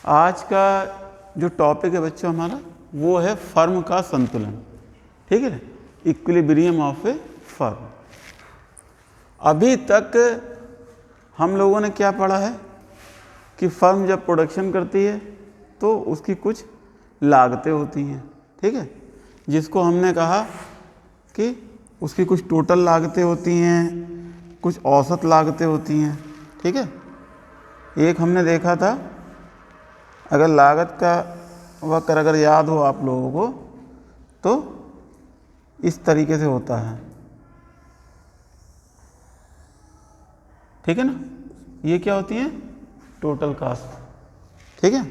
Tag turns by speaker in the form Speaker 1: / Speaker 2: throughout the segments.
Speaker 1: आज का जो टॉपिक है बच्चों हमारा वो है फर्म का संतुलन। ठीक है, इक्विलिब्रियम ऑफ ए फर्म। अभी तक हम लोगों ने क्या पढ़ा है कि फर्म जब प्रोडक्शन करती है तो उसकी कुछ लागतें होती हैं। ठीक है, जिसको हमने कहा कि उसकी कुछ टोटल लागतें होती हैं, कुछ औसत लागतें होती हैं। ठीक है, एक हमने देखा था, अगर लागत का वक्र अगर याद हो आप लोगों को तो इस तरीके से होता है। ठीक है ना, ये क्या होती है? Total cost. ठीक है,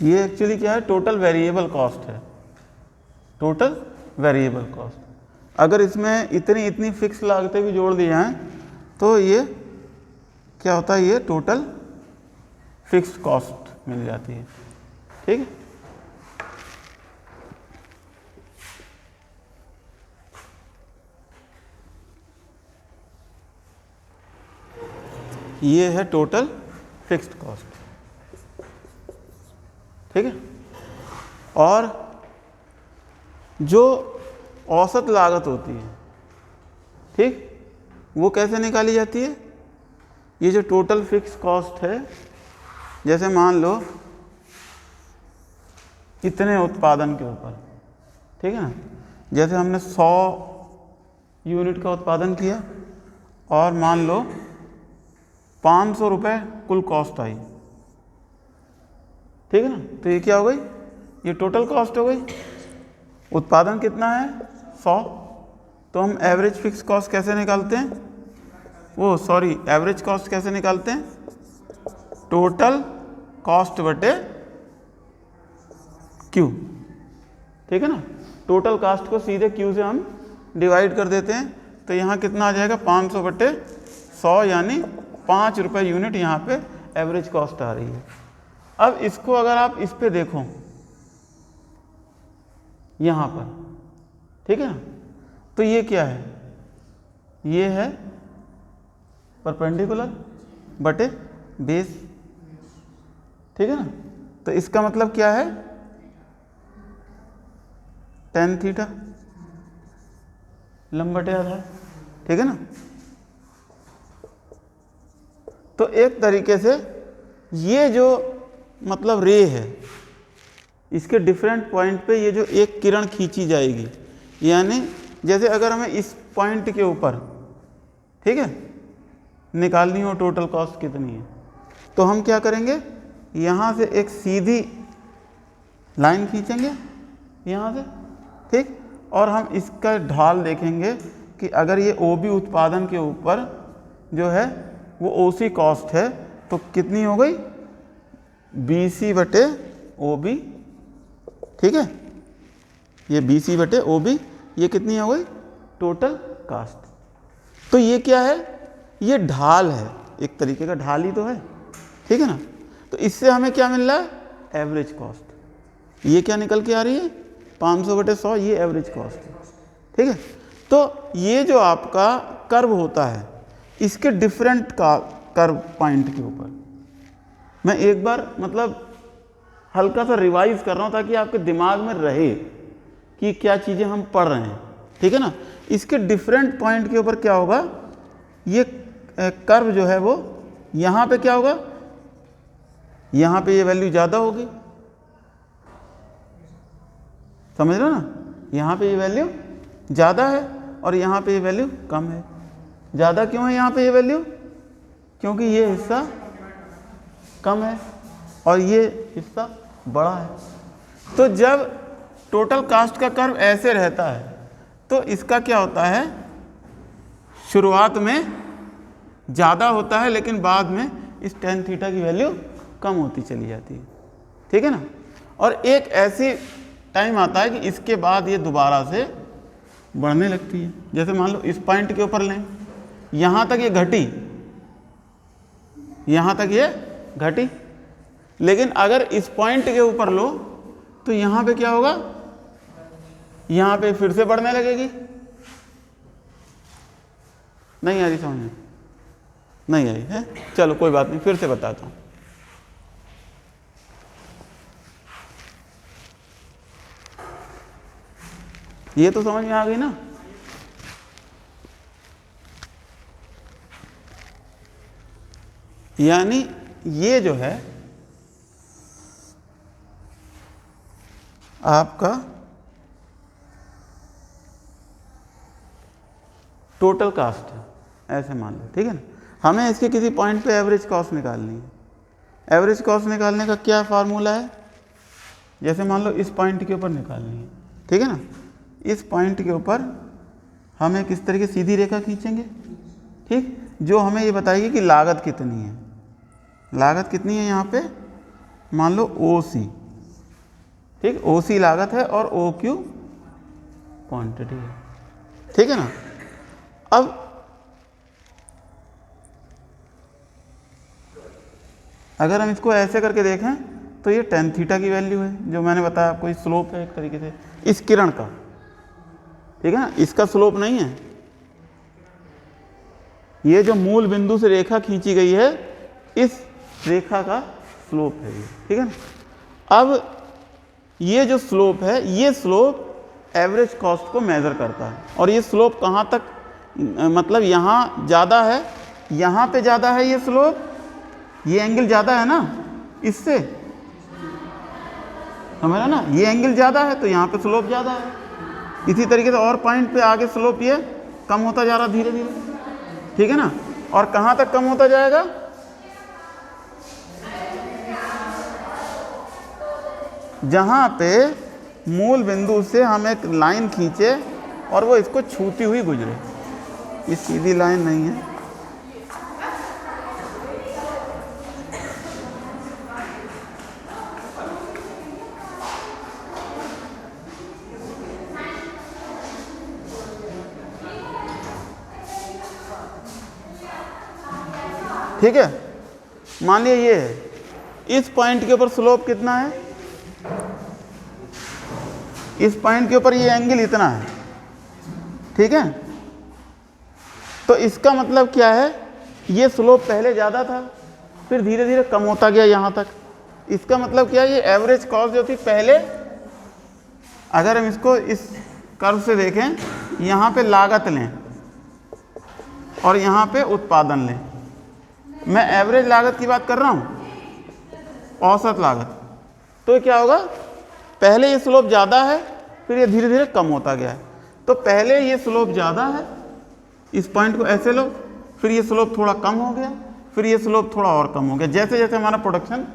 Speaker 1: ये एक्चुअली क्या है? टोटल वेरिएबल कॉस्ट है। Total variable cost. अगर इसमें इतनी इतनी फिक्स लागतें भी जोड़ दी जाएं तो ये क्या होता है? ये टोटल फिक्स्ड कॉस्ट मिल जाती है। ठीक है, ये है टोटल फिक्स्ड कॉस्ट। ठीक है, और जो औसत लागत होती है, ठीक, वो कैसे निकाली जाती है? ये जो टोटल फिक्स्ड कॉस्ट है, जैसे मान लो इतने उत्पादन के ऊपर, ठीक है ना, जैसे हमने 100 यूनिट का उत्पादन किया और मान लो 500 रुपये कुल कॉस्ट आई। ठीक है ना, तो ये क्या हो गई? ये टोटल कॉस्ट हो गई। उत्पादन कितना है? 100। तो हम एवरेज फिक्स कॉस्ट कैसे निकालते हैं? एवरेज कॉस्ट कैसे निकालते हैं? टोटल कॉस्ट बटे क्यू। ठीक है ना, टोटल कॉस्ट को सीधे क्यू से हम डिवाइड कर देते हैं, तो यहाँ कितना आ जाएगा? 500 बटे 100, यानी 5 रुपये यूनिट यहाँ पे एवरेज कॉस्ट आ रही है। अब इसको अगर आप इस पे देखो यहाँ पर, ठीक है ना, तो ये क्या है? ये है परपेंडिकुलर बटे बेस। ठीक है ना, तो इसका मतलब क्या है? tan थीटा लंब बटे आधार। ठीक है ना, तो एक तरीके से ये जो मतलब रे है, इसके डिफरेंट पॉइंट पे ये जो एक किरण खींची जाएगी, यानी जैसे अगर हमें इस पॉइंट के ऊपर, ठीक है, निकालनी हो टोटल कॉस्ट कितनी है, तो हम क्या करेंगे? यहाँ से एक सीधी लाइन खींचेंगे यहाँ से, ठीक, और हम इसका ढाल देखेंगे कि अगर ये ओबी उत्पादन के ऊपर जो है वो ओसी कॉस्ट है, तो कितनी हो गई? बीसी बटे ओबी। ठीक है, ये बीसी बटे ओबी, ये कितनी हो गई? Total cost. तो ये क्या है? ये ढाल है, एक तरीके का ढाल ही तो है। ठीक है ना, तो इससे हमें क्या मिल रहा है? Average cost. ये क्या निकल के आ रही है? 500 बटे 100, ये एवरेज कॉस्ट है। ठीक है, तो ये जो आपका कर्व होता है, इसके डिफरेंट का कर्व पॉइंट के ऊपर मैं एक बार मतलब हल्का सा रिवाइज कर रहा हूँ ताकि आपके दिमाग में रहे कि क्या चीज़ें हम पढ़ रहे हैं। ठीक है ना, इसके डिफरेंट पॉइंट के ऊपर क्या होगा? ये कर्व जो है वो यहाँ पे क्या होगा? यहाँ पे ये वैल्यू ज़्यादा होगी, समझ रहे हो ना? यहाँ पे ये वैल्यू ज़्यादा है और यहाँ पे ये वैल्यू कम है। ज़्यादा क्यों है यहाँ पे ये वैल्यू? क्योंकि ये हिस्सा कम है और ये हिस्सा बड़ा है। तो जब टोटल कास्ट का कर्व ऐसे रहता है तो इसका क्या होता है? शुरुआत में ज़्यादा होता है लेकिन बाद में इस tan थीटा की वैल्यू कम होती चली जाती है। ठीक है ना, और एक ऐसी टाइम आता है कि इसके बाद ये दोबारा से बढ़ने लगती है। जैसे मान लो इस पॉइंट के ऊपर लें, यहाँ तक ये घटी, यहाँ तक ये घटी, लेकिन अगर इस पॉइंट के ऊपर लो तो यहाँ पे क्या होगा? यहाँ पे फिर से बढ़ने लगेगी। नहीं आ रही समझ में? नहीं आई है? चलो कोई बात नहीं, फिर से बताता हूँ। ये तो समझ में आ गई ना। यानी ये जो है आपका टोटल कास्ट है, ऐसे मान लो, ठीक है ना। हमें इसके किसी पॉइंट पे एवरेज कॉस्ट निकालनी है। एवरेज कॉस्ट निकालने का क्या फार्मूला है, जैसे मान लो इस पॉइंट के ऊपर निकालनी है, ठीक है ना। इस पॉइंट के ऊपर हम एक इस तरीके सीधी रेखा खींचेंगे, ठीक, जो हमें ये बताएगी कि लागत कितनी है। लागत कितनी है यहाँ पे, मान लो OC, ठीक, OC लागत है और OQ क्वांटिटी है, ठीक है ना। अब अगर हम इसको ऐसे करके देखें तो ये tan थीटा की वैल्यू है, जो मैंने बताया आपको, इस स्लोप है एक तरीके से इस किरण का, ठीक है ना। इसका स्लोप नहीं है, ये जो मूल बिंदु से रेखा खींची गई है इस रेखा का स्लोप है ये, ठीक है ना। अब ये जो स्लोप है, ये स्लोप एवरेज कॉस्ट को मेजर करता है। और ये स्लोप कहाँ तक, मतलब यहाँ ज़्यादा है, यहाँ पे ज़्यादा है ये स्लोप, ये एंगल ज़्यादा है ना इससे, समझ ना, ये एंगल ज़्यादा है तो यहाँ पे स्लोप ज़्यादा है। इसी तरीके से और पॉइंट पे आगे स्लोप ये कम होता जा रहा धीरे धीरे, ठीक है ना। और कहाँ तक कम होता जाएगा, जहाँ पे मूल बिंदु से हम एक लाइन खींचे और वो इसको छूती हुई गुजरे। ये सीधी लाइन नहीं है, ठीक है। मान लिया ये है, इस पॉइंट के ऊपर स्लोप कितना है, इस पॉइंट के ऊपर ये एंगल इतना है, ठीक है। तो इसका मतलब क्या है, ये स्लोप पहले ज़्यादा था फिर धीरे धीरे कम होता गया यहाँ तक। इसका मतलब क्या है, ये एवरेज कॉस्ट जो थी पहले, अगर हम इसको इस कर्व से देखें, यहाँ पे लागत लें और यहाँ पे उत्पादन लें, मैं एवरेज लागत की बात कर रहा हूँ, औसत लागत, तो क्या होगा, पहले ये स्लोप ज़्यादा है फिर ये धीरे धीरे कम होता गया है। तो पहले ये स्लोप ज़्यादा है, इस पॉइंट को ऐसे लो, फिर ये स्लोप थोड़ा कम हो गया, फिर ये स्लोप थोड़ा और कम हो गया। जैसे जैसे हमारा प्रोडक्शन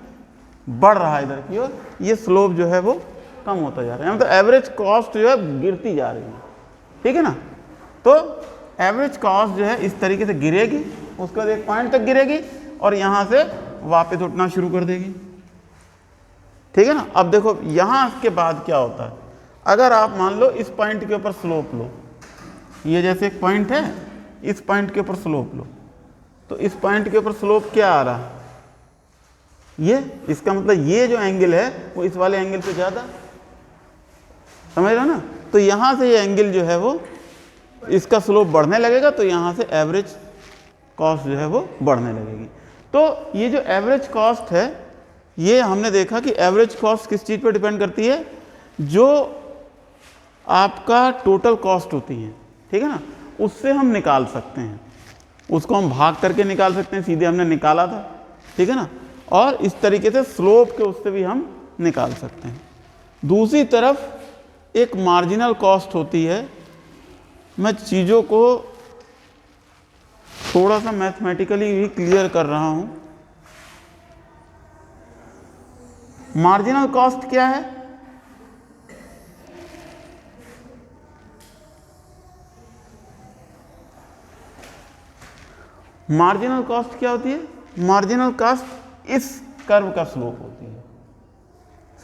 Speaker 1: बढ़ रहा है इधर की ओर, ये स्लोप जो है वो कम होता जा रहा है, मतलब एवरेज कॉस्ट जो है गिरती जा रही है, ठीक है ना। तो एवरेज कॉस्ट जो है इस तरीके से गिरेगी, उसके बाद एक पॉइंट तक गिरेगी और यहाँ से वापस उठना शुरू कर देगी, ठीक है ना। अब देखो यहाँ के बाद क्या होता है, अगर आप मान लो इस पॉइंट के ऊपर स्लोप लो, ये जैसे एक पॉइंट है, इस पॉइंट के ऊपर स्लोप लो, तो इस पॉइंट के ऊपर स्लोप क्या आ रहा है, ये, इसका मतलब ये जो एंगल है वो इस वाले एंगल से ज़्यादा, समझ रहे हो ना। तो यहाँ से ये एंगल जो है वो, इसका स्लोप बढ़ने लगेगा, तो यहाँ से एवरेज कॉस्ट जो है वो बढ़ने लगेगी। तो ये जो एवरेज कॉस्ट है, ये हमने देखा कि एवरेज कॉस्ट किस चीज़ पर डिपेंड करती है, जो आपका टोटल कॉस्ट होती है, ठीक है ना, उससे हम निकाल सकते हैं, उसको हम भाग करके निकाल सकते हैं, सीधे हमने निकाला था, ठीक है ना। और इस तरीके से स्लोप के उससे भी हम निकाल सकते हैं। दूसरी तरफ एक मार्जिनल कॉस्ट होती है, मैं चीज़ों को थोड़ा सा मैथमेटिकली भी क्लियर कर रहा हूं। मार्जिनल कॉस्ट क्या है, मार्जिनल कॉस्ट क्या होती है, मार्जिनल कॉस्ट इस कर्व का स्लोप होती है,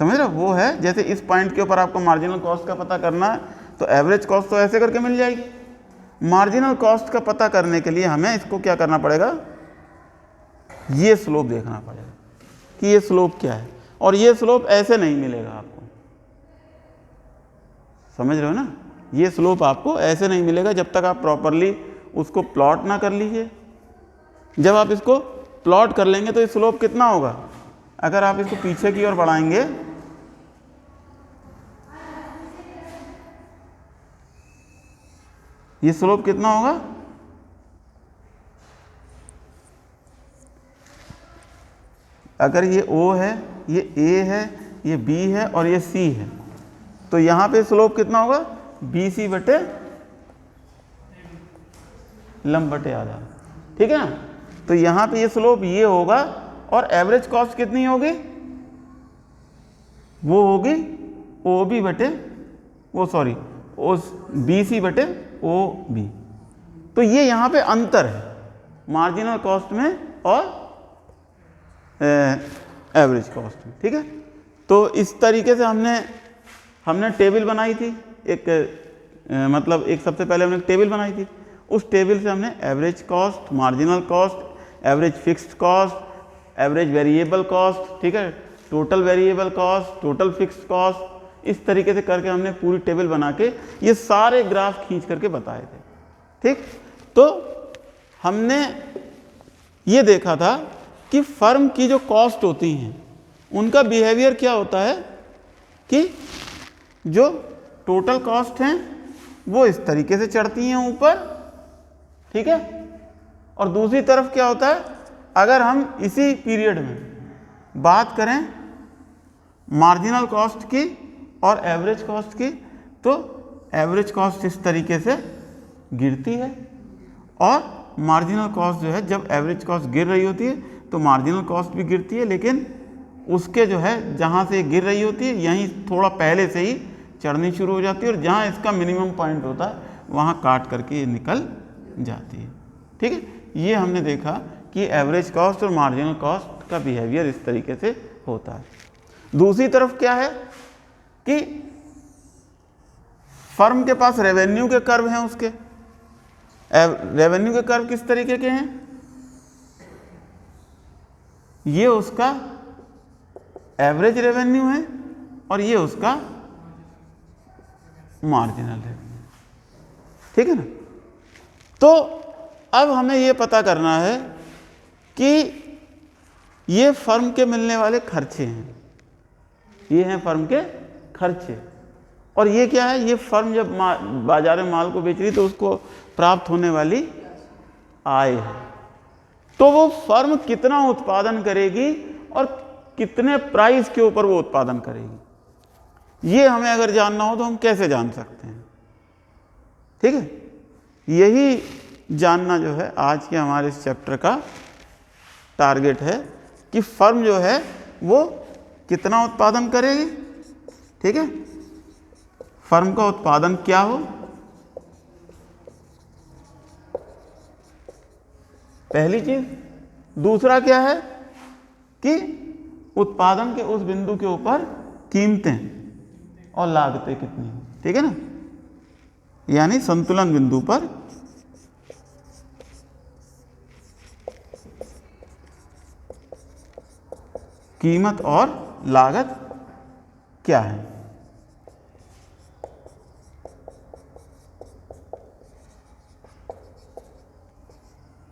Speaker 1: समझ रहे हो। वो है जैसे इस पॉइंट के ऊपर आपको मार्जिनल कॉस्ट का पता करना है, तो एवरेज कॉस्ट तो ऐसे करके मिल जाएगी। मार्जिनल कॉस्ट का पता करने के लिए हमें इसको क्या करना पड़ेगा, ये स्लोप देखना पड़ेगा कि ये स्लोप क्या है, और ये स्लोप ऐसे नहीं मिलेगा आपको, समझ रहे हो ना। ये स्लोप आपको ऐसे नहीं मिलेगा जब तक आप प्रॉपरली उसको प्लॉट ना कर लीजिए। जब आप इसको प्लॉट कर लेंगे तो ये स्लोप कितना होगा, अगर आप इसको पीछे की ओर बढ़ाएंगे ये स्लोप कितना होगा, अगर ये O है, ये A है, ये B है और ये C है, तो यहाँ पे स्लोप कितना होगा, BC बटे लंब बटे आधा, ठीक है ना। तो यहाँ पे ये स्लोप ये होगा और एवरेज कॉस्ट कितनी होगी, वो होगी OB बटे BC बटे OB। तो ये यहाँ पे अंतर है मार्जिनल कॉस्ट में और एवरेज कॉस्ट में, ठीक है। तो इस तरीके से हमने टेबल बनाई थी, मतलब एक सबसे पहले हमने टेबल बनाई थी, उस टेबल से हमने average cost, marginal cost, average fixed cost, average variable cost, ठीक है, total variable cost, total fixed cost, इस तरीके से करके हमने पूरी टेबल बना के ये सारे ग्राफ खींच करके बताए थे, ठीक। तो हमने ये देखा था कि फर्म की जो कॉस्ट होती हैं उनका बिहेवियर क्या होता है कि जो टोटल कॉस्ट हैं वो इस तरीके से चढ़ती हैं ऊपर, ठीक है, और दूसरी तरफ क्या होता है, अगर हम इसी पीरियड में बात करें मार्जिनल कॉस्ट की और एवरेज कॉस्ट की, तो एवरेज कॉस्ट इस तरीके से गिरती है और मार्जिनल कॉस्ट जो है, जब एवरेज कॉस्ट गिर रही होती है तो मार्जिनल कॉस्ट भी गिरती है, लेकिन उसके जो है जहाँ से गिर रही होती है यहीं थोड़ा पहले से ही चढ़नी शुरू हो जाती है और जहाँ इसका मिनिमम पॉइंट होता है वहाँ काट करके ये निकल जाती है, ठीक है। ये हमने देखा कि एवरेज कॉस्ट और मार्जिनल कॉस्ट का बिहेवियर इस तरीके से होता है। दूसरी तरफ क्या है कि फर्म के पास रेवेन्यू के कर्व हैं, उसके रेवेन्यू के कर्व किस तरीके के हैं, ये उसका एवरेज रेवेन्यू है और ये उसका मार्जिनल रेवेन्यू, ठीक है ना। तो अब हमें ये पता करना है कि ये फर्म के मिलने वाले खर्चे हैं, ये हैं फर्म के खर्चे, और ये क्या है, ये फर्म जब बाजार में माल को बेच रही तो उसको प्राप्त होने वाली आय है। तो वो फर्म कितना उत्पादन करेगी और कितने प्राइस के ऊपर वो उत्पादन करेगी, ये हमें अगर जानना हो तो हम कैसे जान सकते हैं, ठीक है। यही जानना जो है आज के हमारे इस चैप्टर का टारगेट है कि फर्म जो है वो कितना उत्पादन करेगी, ठीक है, फर्म का उत्पादन क्या हो, पहली चीज। दूसरा क्या है कि उत्पादन के उस बिंदु के ऊपर कीमतें और लागतें कितनी हो, ठीक है ना, यानी संतुलन बिंदु पर कीमत और लागत क्या है,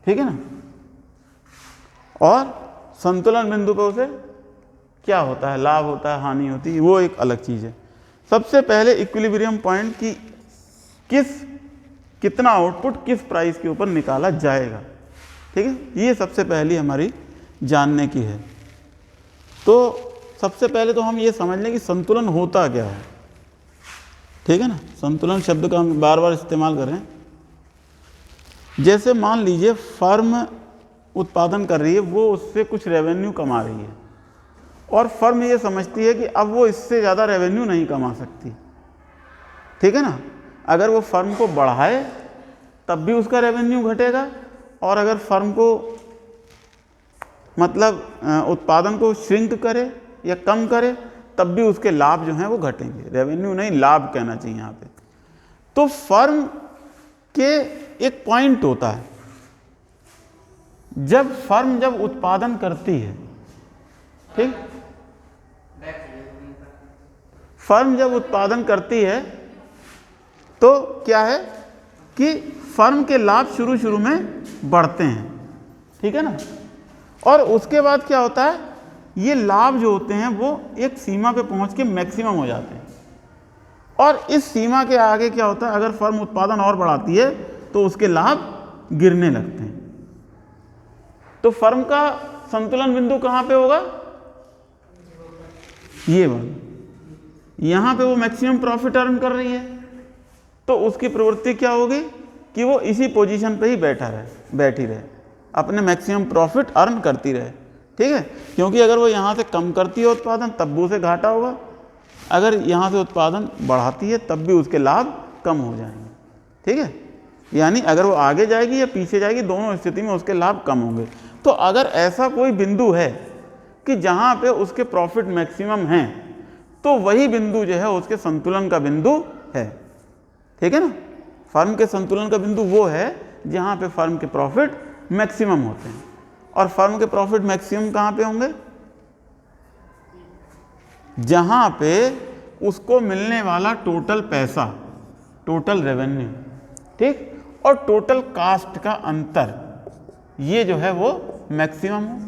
Speaker 1: ठीक है ना। और संतुलन बिंदु पर उसे क्या होता है, लाभ होता है, हानि होती है, वो एक अलग चीज़ है। सबसे पहले इक्विलिब्रियम पॉइंट की कितना आउटपुट किस प्राइस के ऊपर निकाला जाएगा, ठीक है, ये सबसे पहली हमारी जानने की है। तो सबसे पहले तो हम ये समझ लें कि संतुलन होता क्या है, ठीक है ना। संतुलन शब्द का हम बार बार इस्तेमाल कर रहे हैं। जैसे मान लीजिए फर्म उत्पादन कर रही है, वो उससे कुछ रेवेन्यू कमा रही है और फर्म ये समझती है कि अब वो इससे ज़्यादा रेवेन्यू नहीं कमा सकती, ठीक है ना। अगर वो फर्म को बढ़ाए तब भी उसका रेवेन्यू घटेगा, और अगर फर्म को मतलब उत्पादन को श्रिंक करे या कम करे तब भी उसके लाभ जो हैं वो घटेंगे, रेवेन्यू नहीं लाभ कहना चाहिए यहाँ पे। तो फर्म के एक पॉइंट होता है, जब फर्म जब उत्पादन करती है, ठीक, फर्म जब उत्पादन करती है तो क्या है कि फर्म के लाभ शुरू में बढ़ते हैं, ठीक है ना, और उसके बाद क्या होता है, ये लाभ जो होते हैं वो एक सीमा पे पहुंच के मैक्सिमम हो जाते हैं और इस सीमा के आगे क्या होता है, अगर फर्म उत्पादन और बढ़ाती है तो उसके लाभ गिरने लगते हैं। तो फर्म का संतुलन बिंदु कहाँ पे होगा, ये वाला, यहाँ पे वो मैक्सिमम प्रॉफिट अर्न कर रही है, तो उसकी प्रवृत्ति क्या होगी कि वो इसी पोजीशन पे ही बैठी रहे, अपने मैक्सिमम प्रॉफिट अर्न करती रहे। ठीक है, क्योंकि अगर वो यहाँ से कम करती है उत्पादन तब भी उसे घाटा होगा, अगर यहाँ से उत्पादन बढ़ाती है तब भी उसके लाभ कम हो जाएंगे। ठीक है, यानी अगर वो आगे जाएगी या पीछे जाएगी, दोनों स्थिति में उसके लाभ कम होंगे। तो अगर ऐसा कोई बिंदु है कि जहाँ पे उसके प्रॉफिट मैक्सिमम हैं, तो वही बिंदु जो है उसके संतुलन का बिंदु है। ठीक है ना, फर्म के संतुलन का बिंदु वो है जहाँ पे फर्म के प्रॉफिट मैक्सिमम होते हैं। और फर्म के प्रॉफिट मैक्सिमम कहाँ पे होंगे, जहाँ पे उसको मिलने वाला टोटल पैसा, टोटल रेवेन्यू, ठीक, और टोटल कास्ट का अंतर, ये जो है वो मैक्सिमम हो।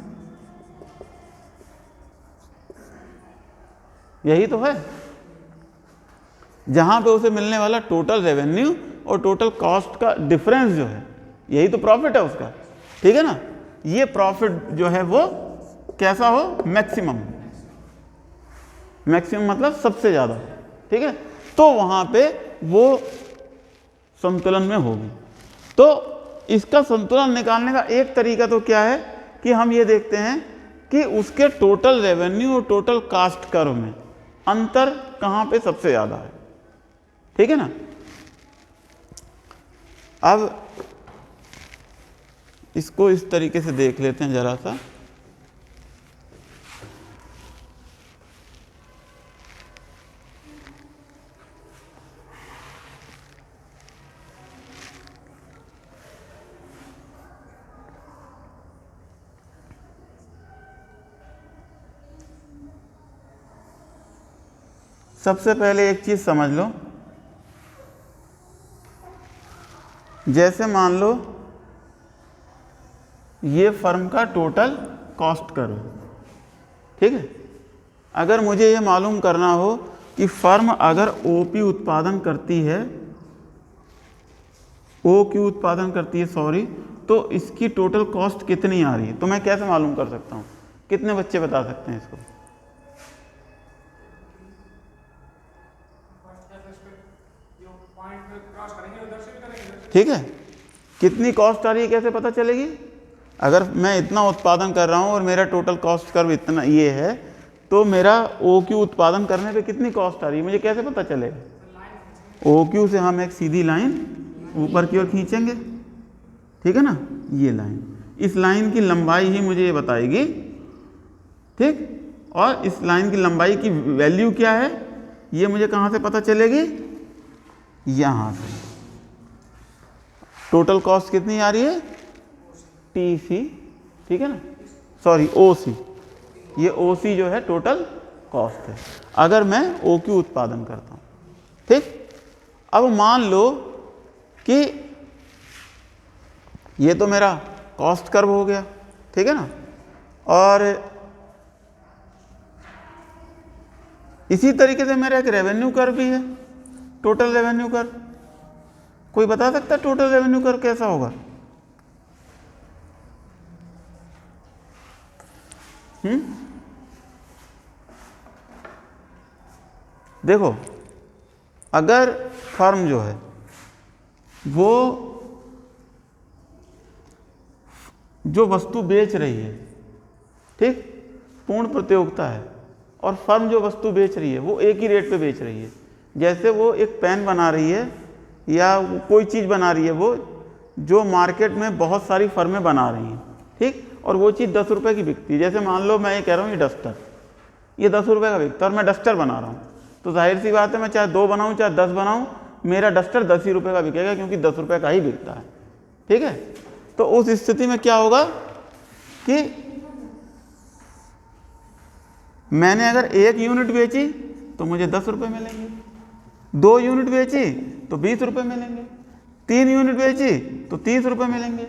Speaker 1: यही तो है, जहाँ पे उसे मिलने वाला टोटल रेवेन्यू और टोटल कॉस्ट का डिफरेंस जो है, यही तो प्रॉफिट है उसका। ठीक है ना, ये प्रॉफिट जो है वो कैसा हो, मैक्सिमम। मैक्सिमम मतलब सबसे ज़्यादा। ठीक है, तो वहाँ पे वो संतुलन में होगी। तो इसका संतुलन निकालने का एक तरीका तो क्या है कि हम ये देखते हैं कि उसके टोटल रेवेन्यू और टोटल कास्ट कर्व में अंतर कहाँ पे सबसे ज़्यादा है। ठीक है ना, अब इसको इस तरीके से देख लेते हैं जरा सा। सबसे पहले एक चीज समझ लो, जैसे मान लो ये फर्म का टोटल कॉस्ट कर्व। ठीक है, अगर मुझे ये मालूम करना हो कि फर्म अगर ओपी उत्पादन करती है, ओक्यू उत्पादन करती है सॉरी, तो इसकी टोटल कॉस्ट कितनी आ रही है, तो मैं कैसे मालूम कर सकता हूँ? कितने बच्चे बता सकते हैं इसको? ठीक है, कितनी कॉस्ट आ रही है कैसे पता चलेगी? अगर मैं इतना उत्पादन कर रहा हूँ और मेरा टोटल कॉस्ट कर्व इतना ये है, तो मेरा OQ उत्पादन करने पे कितनी कॉस्ट आ रही है मुझे कैसे पता चलेगा? OQ से हम एक सीधी लाइन ऊपर की ओर खींचेंगे। ठीक है ना, ये लाइन, इस लाइन की लंबाई ही मुझे ये बताएगी। ठीक, और इस लाइन की लंबाई की वैल्यू क्या है ये मुझे कहाँ से पता चलेगी? यहाँ से। टोटल कॉस्ट कितनी आ रही है? TC। ठीक है ना, सॉरी OC, ये OC जो है टोटल कॉस्ट है अगर मैं OQ उत्पादन करता हूँ। ठीक, अब मान लो कि ये तो मेरा कॉस्ट कर्व हो गया। ठीक है ना, और इसी तरीके से मेरा एक रेवेन्यू कर्व भी है, टोटल रेवेन्यू कर्व। कोई बता सकता है टोटल रेवेन्यू कर्व कैसा होगा? देखो, अगर फर्म जो है वो जो वस्तु बेच रही है, ठीक, पूर्ण प्रतियोगिता है, और फर्म जो वस्तु बेच रही है वो एक ही रेट पे बेच रही है। जैसे वो एक पेन बना रही है या कोई चीज़ बना रही है वो जो मार्केट में बहुत सारी फर्में बना रही हैं, ठीक, और वो चीज़ 10 रुपये की बिकती है। जैसे मान लो मैं ये कह रहा हूँ ये डस्टर, ये 10 रुपये का बिकता है और मैं डस्टर बना रहा हूँ, तो जाहिर सी बात है मैं चाहे 2 बनाऊँ चाहे 10 बनाऊँ, मेरा डस्टर 10 ही रुपये का बिकेगा क्योंकि 10 रुपये का ही बिकता है। ठीक है, तो उस स्थिति में क्या होगा कि मैंने अगर 1 यूनिट बेची तो मुझे 10 रुपये मिलेंगे, 2 यूनिट बेची तो 20 रुपये मिलेंगे, 3 यूनिट बेची तो 30 रुपये मिलेंगे,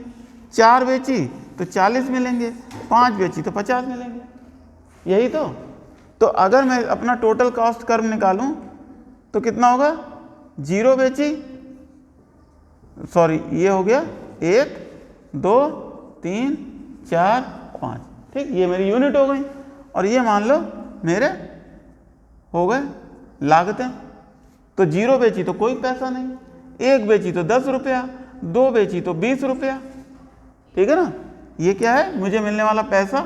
Speaker 1: 4 बेची तो 40 मिलेंगे, 5 बेची तो 50 मिलेंगे। यही तो अगर मैं अपना टोटल कॉस्ट कर्व निकालूं तो कितना होगा, 0 बेची, सॉरी ये हो गया 1 2 3 4 5, ठीक, ये मेरी यूनिट हो गई। और ये मान लो मेरे हो गए लागतें। तो 0 बेची तो कोई पैसा नहीं, 1 बेची तो 10 रुपया, 2 बेची तो 20 रुपया, ठीक है ना। ये क्या है, मुझे मिलने वाला पैसा।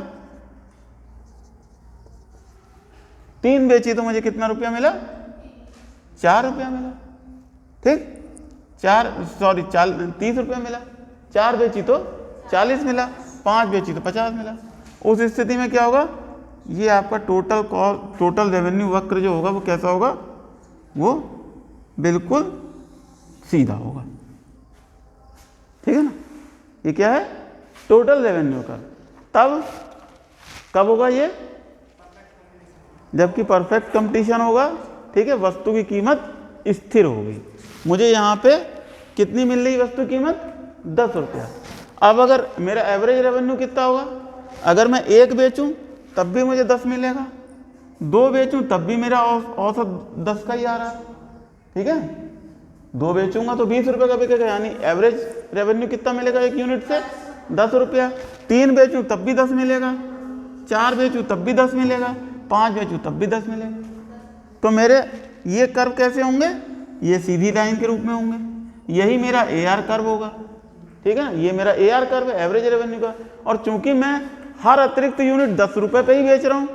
Speaker 1: 3 बेची तो मुझे कितना रुपया मिला, 4 रुपया मिला, ठीक, 30 रुपया मिला। 4 बेची तो 40 मिला, 5 बेची तो 50 मिला। उस स्थिति में क्या होगा, ये आपका टोटल रेवेन्यू वक्र जो होगा वो कैसा होगा, वो बिल्कुल सीधा होगा, ठीक है ना। ये क्या है, टोटल रेवेन्यू का। तब कब होगा ये, जबकि परफेक्ट कंपटीशन होगा, ठीक है, वस्तु की कीमत स्थिर होगी। मुझे यहाँ पे कितनी मिल रही वस्तु की कीमत, 10 रुपया। अब अगर मेरा एवरेज रेवेन्यू कितना होगा, अगर मैं 1 बेचूं तब भी मुझे 10 मिलेगा, 2 बेचूं तब भी मेरा औसत 10 का ही आ रहा है, ठीक है। 2 बेचूंगा तो 20 रुपये का बिकेगा, यानी एवरेज रेवेन्यू कितना मिलेगा एक यूनिट से, 10 रुपया। 3 बेचूं तब भी 10 मिलेगा, 4 बेचूं तब भी 10 मिलेगा, 5 बेचूं तब भी 10 मिलेगा। तो मेरे ये कर्व कैसे होंगे, ये सीधी लाइन के रूप में होंगे। यही मेरा AR कर्व होगा, ठीक है ना। ये मेरा AR कर्व है, एवरेज रेवेन्यू का। और चूंकि मैं हर अतिरिक्त यूनिट 10 रुपये पे ही बेच रहा हूँ,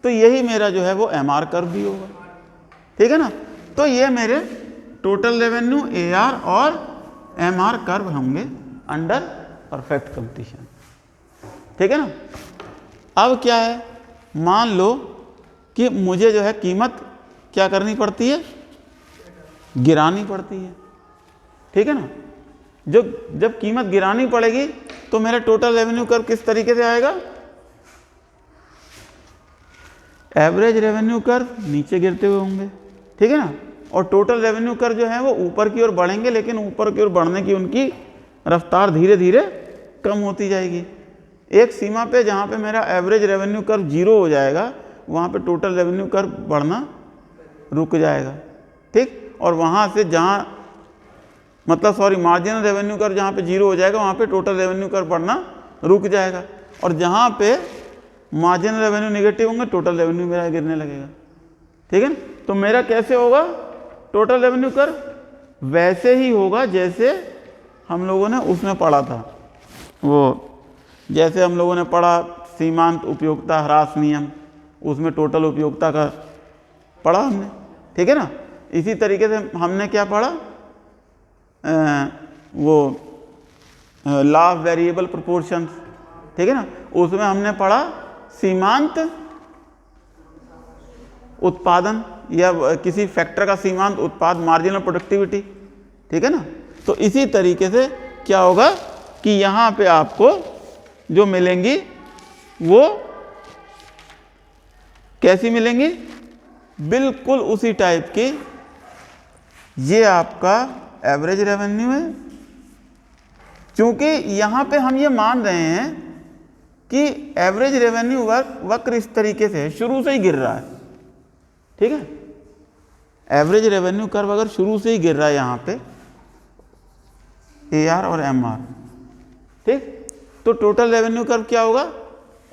Speaker 1: तो यही मेरा जो है वो MR कर्व भी होगा, ठीक है ना। तो ये मेरे टोटल रेवेन्यू, AR और MR कर्व होंगे अंडर परफेक्ट कंपटीशन, ठीक है ना। अब क्या है, मान लो कि मुझे जो है कीमत क्या करनी पड़ती है, गिरानी पड़ती है, ठीक है ना। जब कीमत गिरानी पड़ेगी तो मेरा टोटल रेवेन्यू कर्व किस तरीके से आएगा, एवरेज रेवेन्यू कर्व नीचे गिरते हुए होंगे, ठीक है ना। और टोटल रेवेन्यू कर्व जो है वो ऊपर की ओर बढ़ेंगे, लेकिन ऊपर की ओर बढ़ने की उनकी रफ्तार धीरे धीरे कम होती जाएगी। एक सीमा पे जहाँ पे मेरा एवरेज रेवेन्यू कर्व 0 हो जाएगा, वहाँ पे टोटल रेवेन्यू कर्व बढ़ना रुक जाएगा, ठीक। और वहाँ से जहाँ मार्जिनल रेवेन्यू कर्व जहाँ पे 0 हो जाएगा, वहाँ पे टोटल रेवेन्यू कर्व बढ़ना रुक जाएगा। और जहाँ पे मार्जिनल रेवेन्यू नेगेटिव होंगे, टोटल रेवेन्यू मेरा गिरने लगेगा, ठीक है ना। तो मेरा कैसे होगा टोटल रेवेन्यू कर्व, वैसे ही होगा जैसे हम लोगों ने उसमें पढ़ा था, वो जैसे हम लोगों ने पढ़ा सीमांत उपयोगिता ह्रास नियम, उसमें टोटल उपयोगिता का पढ़ा हमने, ठीक है ना। इसी तरीके से हमने क्या पढ़ा, वो लॉ ऑफ वेरिएबल प्रोपोर्शंस, ठीक है ना। उसमें हमने पढ़ा सीमांत उत्पादन या किसी फैक्टर का सीमांत उत्पाद, मार्जिनल प्रोडक्टिविटी, ठीक है ना। तो इसी तरीके से क्या होगा कि यहाँ पे आपको जो मिलेंगी वो कैसी मिलेंगी, बिल्कुल उसी टाइप की। ये आपका एवरेज रेवेन्यू है, क्योंकि यहाँ पे हम ये मान रहे हैं कि एवरेज रेवेन्यू वक्र इस तरीके से शुरू से ही गिर रहा है, ठीक है। एवरेज रेवेन्यू कर्व अगर शुरू से ही गिर रहा है यहाँ पे AR और MR, ठीक, तो टोटल रेवेन्यू कर्व क्या होगा,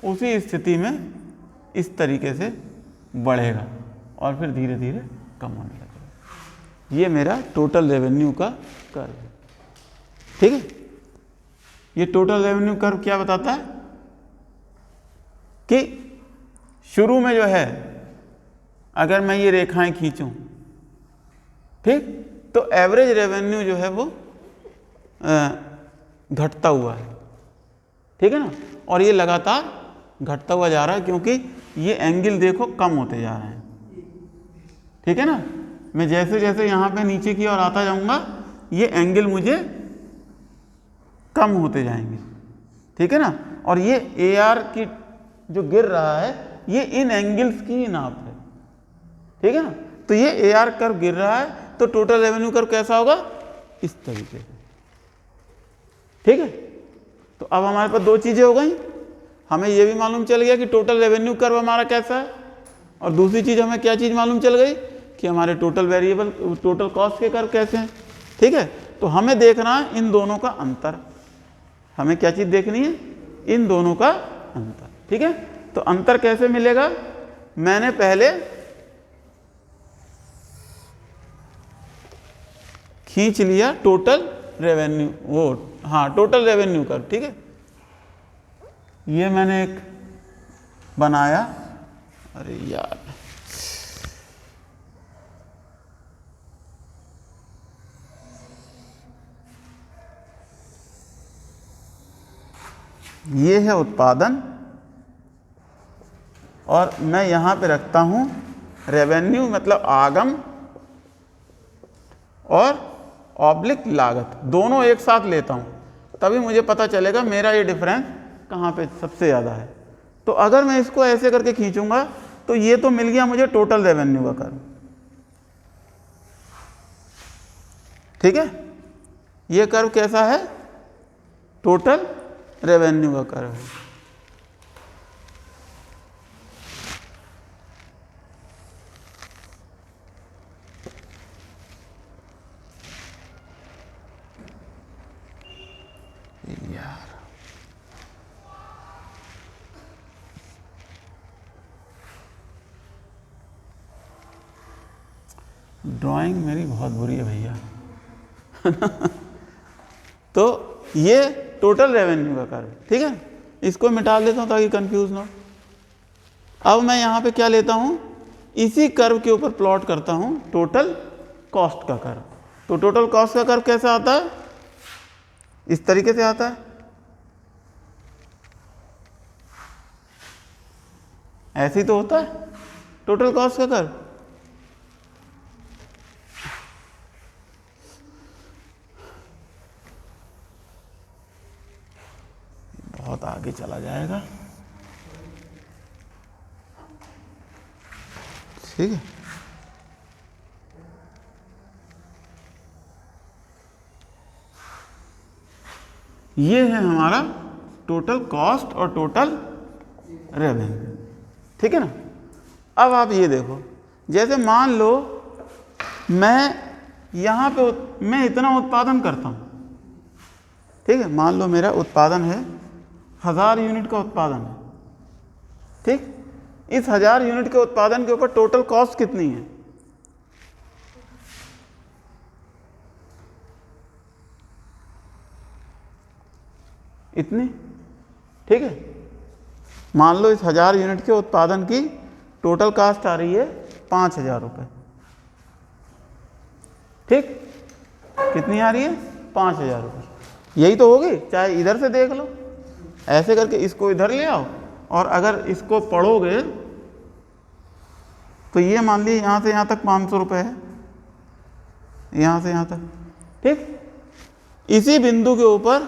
Speaker 1: उसी स्थिति में इस तरीके से बढ़ेगा और फिर धीरे धीरे कम होने लगेगा। ये मेरा टोटल रेवेन्यू का कर्व है, ठीक है। ये टोटल रेवेन्यू कर्व क्या बताता है कि शुरू में जो है अगर मैं ये रेखाएं खींचूं, ठीक, तो एवरेज रेवेन्यू जो है वो घटता हुआ है, ठीक है ना। और ये लगातार घटता हुआ जा रहा है, क्योंकि ये एंगल देखो कम होते जा रहे हैं, ठीक है ना। मैं जैसे जैसे यहाँ पे नीचे की ओर आता जाऊँगा, ये एंगल मुझे कम होते जाएंगे, ठीक है ना। और ये AR की जो गिर रहा है, ये इन एंगल्स की ही नाप है, ठीक है ना। तो ये AR कर्व गिर रहा है, तो टोटल रेवेन्यू कर्व कैसा होगा, इस तरीके से, ठीक है। तो अब हमारे पास 2 चीज़ें हो गई, हमें ये भी मालूम चल गया कि टोटल रेवेन्यू कर्व हमारा कैसा है, और दूसरी चीज़ हमें क्या चीज़ मालूम चल गई कि हमारे टोटल कॉस्ट के कर्व कैसे हैं। ठीक है, तो हमें देखना है इन दोनों का अंतर। हमें क्या चीज़ देखनी है? इन दोनों का अंतर। ठीक है, तो अंतर कैसे मिलेगा? मैंने पहले खींच लिया total revenue, total revenue curve. ठीक है, ये मैंने एक बनाया, अरे यार ये है उत्पादन और मैं यहां पे रखता हूं रेवेन्यू, मतलब आगम और ऑब्लिक लागत, दोनों एक साथ लेता हूं, तभी मुझे पता चलेगा मेरा ये डिफरेंस कहाँ पे सबसे ज़्यादा है। तो अगर मैं इसको ऐसे करके खींचूंगा तो ये तो मिल गया मुझे टोटल रेवेन्यू का कर्व। ठीक है, ये कर्व कैसा है? टोटल रेवेन्यू का कर्व है। यार ड्राइंग मेरी बहुत बुरी है भैया। तो ये टोटल रेवेन्यू का कर्व। ठीक है, इसको मिटा देता हूं ताकि कंफ्यूज ना हो। अब मैं यहां पे क्या लेता हूं? इसी कर्व के ऊपर प्लॉट करता हूं टोटल कॉस्ट का कर्व। तो टोटल कॉस्ट का कर्व कैसा आता है? इस तरीके से आता है, ऐसे ही तो होता है टोटल कॉस्ट का कर्व। बहुत आगे चला जाएगा। ठीक है, ये है हमारा टोटल कॉस्ट और टोटल रेवेन्यू। ठीक है ना। अब आप ये देखो, जैसे मान लो मैं यहाँ पे मैं इतना उत्पादन करता हूँ। ठीक है, मान लो मेरा उत्पादन है 1000 यूनिट का उत्पादन है। ठीक, इस 1000 यूनिट के उत्पादन के ऊपर टोटल कॉस्ट कितनी है? इतनी। ठीक है, मान लो इस 1000 यूनिट के उत्पादन की टोटल कॉस्ट आ रही है 5000 रुपये। ठीक, कितनी आ रही है? 5000 रुपये। यही तो होगी, चाहे इधर से देख लो, ऐसे करके इसको इधर ले आओ और अगर इसको पढ़ोगे तो ये मान लीजिए यहाँ से यहाँ तक 500 रुपये है, यहाँ से यहाँ तक। ठीक, इसी बिंदु के ऊपर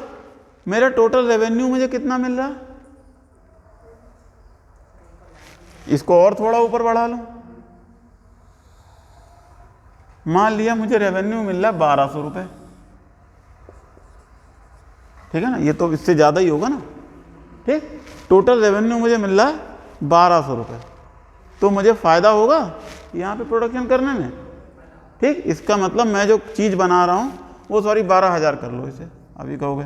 Speaker 1: मेरा टोटल रेवेन्यू मुझे कितना मिल रहा है? इसको और थोड़ा ऊपर बढ़ा लो, मान लिया मुझे रेवेन्यू मिल रहा है 1200 रुपये। ठीक है ना, ये तो इससे ज़्यादा ही होगा ना। ठीक, टोटल रेवेन्यू मुझे मिल रहा है 1200 रुपये, तो मुझे फ़ायदा होगा यहाँ पे प्रोडक्शन करने में। ठीक, इसका मतलब मैं जो चीज़ बना रहा हूँ वो 12,000 कर लो इसे, अभी कहोगे।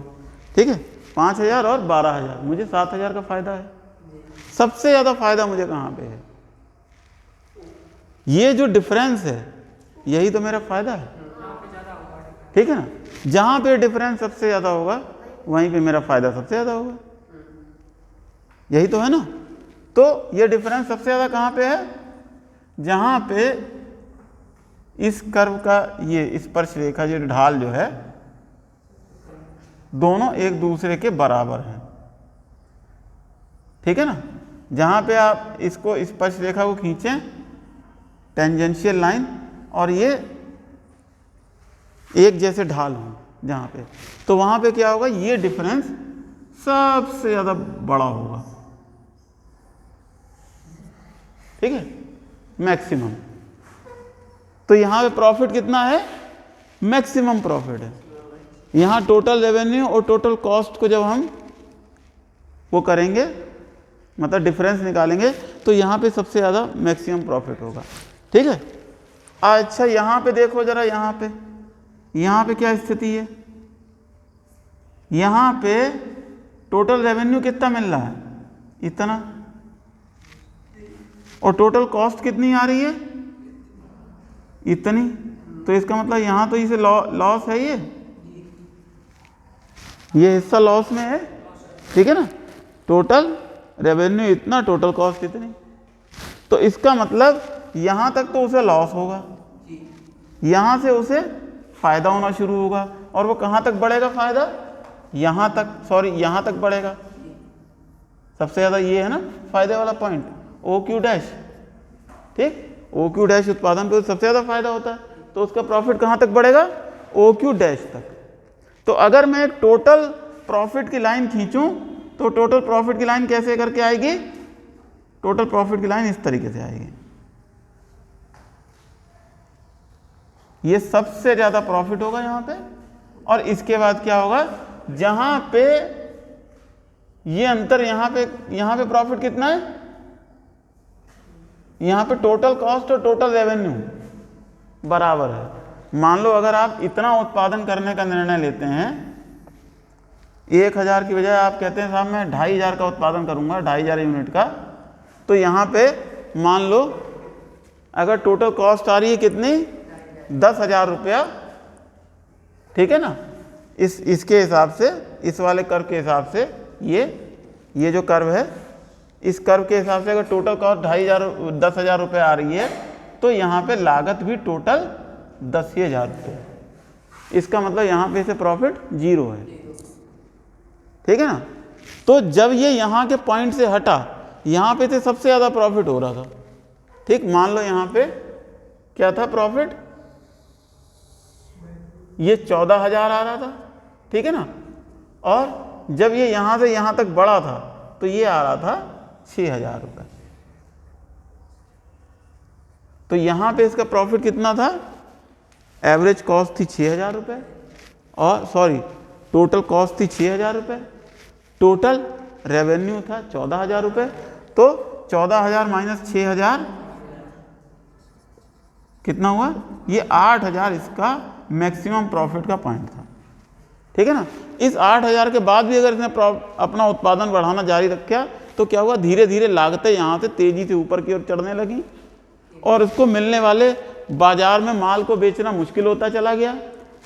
Speaker 1: ठीक है, 5000 और 12,000, मुझे 7000 का फ़ायदा है। सबसे ज़्यादा फ़ायदा मुझे कहाँ पे है? ये जो डिफरेंस है यही तो मेरा फ़ायदा है। ठीक है ना, जहाँ पे डिफरेंस सबसे ज़्यादा होगा वहीं पे मेरा फ़ायदा सबसे ज़्यादा होगा, यही तो है ना। तो ये डिफरेंस सबसे ज़्यादा कहाँ पे है? जहाँ पे इस कर्व का ये स्पर्शरेखा जो ढाल जो है दोनों एक दूसरे के बराबर हैं। ठीक है ना, जहाँ पे आप इसको स्पर्शरेखा को खींचें टेंजेंशियल लाइन और ये एक जैसे ढाल हों जहाँ पे, तो वहाँ पे क्या होगा? ये डिफरेंस सबसे ज़्यादा बड़ा होगा। ठीक है, मैक्सिमम। तो यहाँ पे प्रॉफिट कितना है? मैक्सिमम प्रॉफिट है। यहाँ टोटल रेवेन्यू और टोटल कॉस्ट को जब हम वो करेंगे, मतलब डिफरेंस निकालेंगे, तो यहाँ पे सबसे ज़्यादा मैक्सिमम प्रॉफिट होगा। ठीक है, अच्छा यहाँ पे देखो जरा, यहाँ पे क्या स्थिति है, यहाँ पे टोटल रेवेन्यू कितना मिल रहा है, इतना, और टोटल कॉस्ट कितनी आ रही है, इतनी। तो इसका मतलब यहाँ तो इसे लॉस है, ये हिस्सा लॉस में है, ठीक है ना। टोटल रेवेन्यू इतना, टोटल कॉस्ट इतनी, तो इसका मतलब यहाँ तक तो उसे लॉस होगा, यहाँ से उसे फायदा होना शुरू होगा, और वो कहाँ तक बढ़ेगा फायदा, यहाँ तक बढ़ेगा। सबसे ज़्यादा ये है ना फायदे वाला पॉइंट, ओ क्यू डैश, ठीक, ओ क्यू डैश उत्पादन पे सबसे ज़्यादा फायदा होता है, तो उसका प्रॉफिट कहाँ तक बढ़ेगा, ओ क्यू डैश तक। तो अगर मैं एक टोटल प्रॉफिट की लाइन खींचूं तो टोटल प्रॉफिट की लाइन कैसे करके आएगी, टोटल प्रॉफिट की लाइन इस तरीके से आएगी, ये सबसे ज़्यादा प्रॉफिट होगा यहाँ पे। और इसके बाद क्या होगा, जहाँ पे ये अंतर, यहाँ पे प्रॉफिट कितना है, यहाँ पे टोटल कॉस्ट और टोटल रेवेन्यू बराबर है। मान लो अगर आप इतना उत्पादन करने का निर्णय लेते हैं, 1000 की बजाय आप कहते हैं साहब मैं 2500 का उत्पादन करूँगा, 2500 यूनिट का, तो यहाँ पे मान लो अगर टोटल कॉस्ट आ रही है कितनी, 10,000 रुपया, ठीक है ना। इसके हिसाब से, इस वाले कर्व के हिसाब से, ये जो कर्व है, इस कर्व के हिसाब से अगर टोटल कॉस्ट 10,000 रुपये आ रही है, तो यहाँ पे लागत भी टोटल 10,000 रुपये। इसका मतलब यहाँ पे से प्रॉफिट 0 है, ठीक है ना। तो जब ये यहाँ के पॉइंट से हटा, यहाँ पे से सबसे ज़्यादा प्रॉफिट हो रहा था, ठीक। मान लो यहाँ पे क्या था प्रॉफिट, ये 14,000 आ रहा था, ठीक है ना। और जब ये यहाँ से यहाँ तक बढ़ा था तो ये आ रहा था 6,000 रुपये। तो यहाँ पे इसका प्रॉफिट कितना था, एवरेज कॉस्ट थी 6,000 रुपये, और सॉरी टोटल कॉस्ट थी 6,000 रुपये, टोटल रेवेन्यू था 14,000 रुपये। तो 14,000 माइनस 6,000 कितना हुआ, ये 8,000 इसका मैक्सिमम प्रॉफिट का पॉइंट था, ठीक है ना। इस 8,000 के बाद भी अगर इसने अपना उत्पादन बढ़ाना जारी रखा तो क्या हुआ, धीरे धीरे लागतें यहाँ से तेजी से ऊपर की ओर चढ़ने लगी, और उसको मिलने वाले बाजार में माल को बेचना मुश्किल होता चला गया,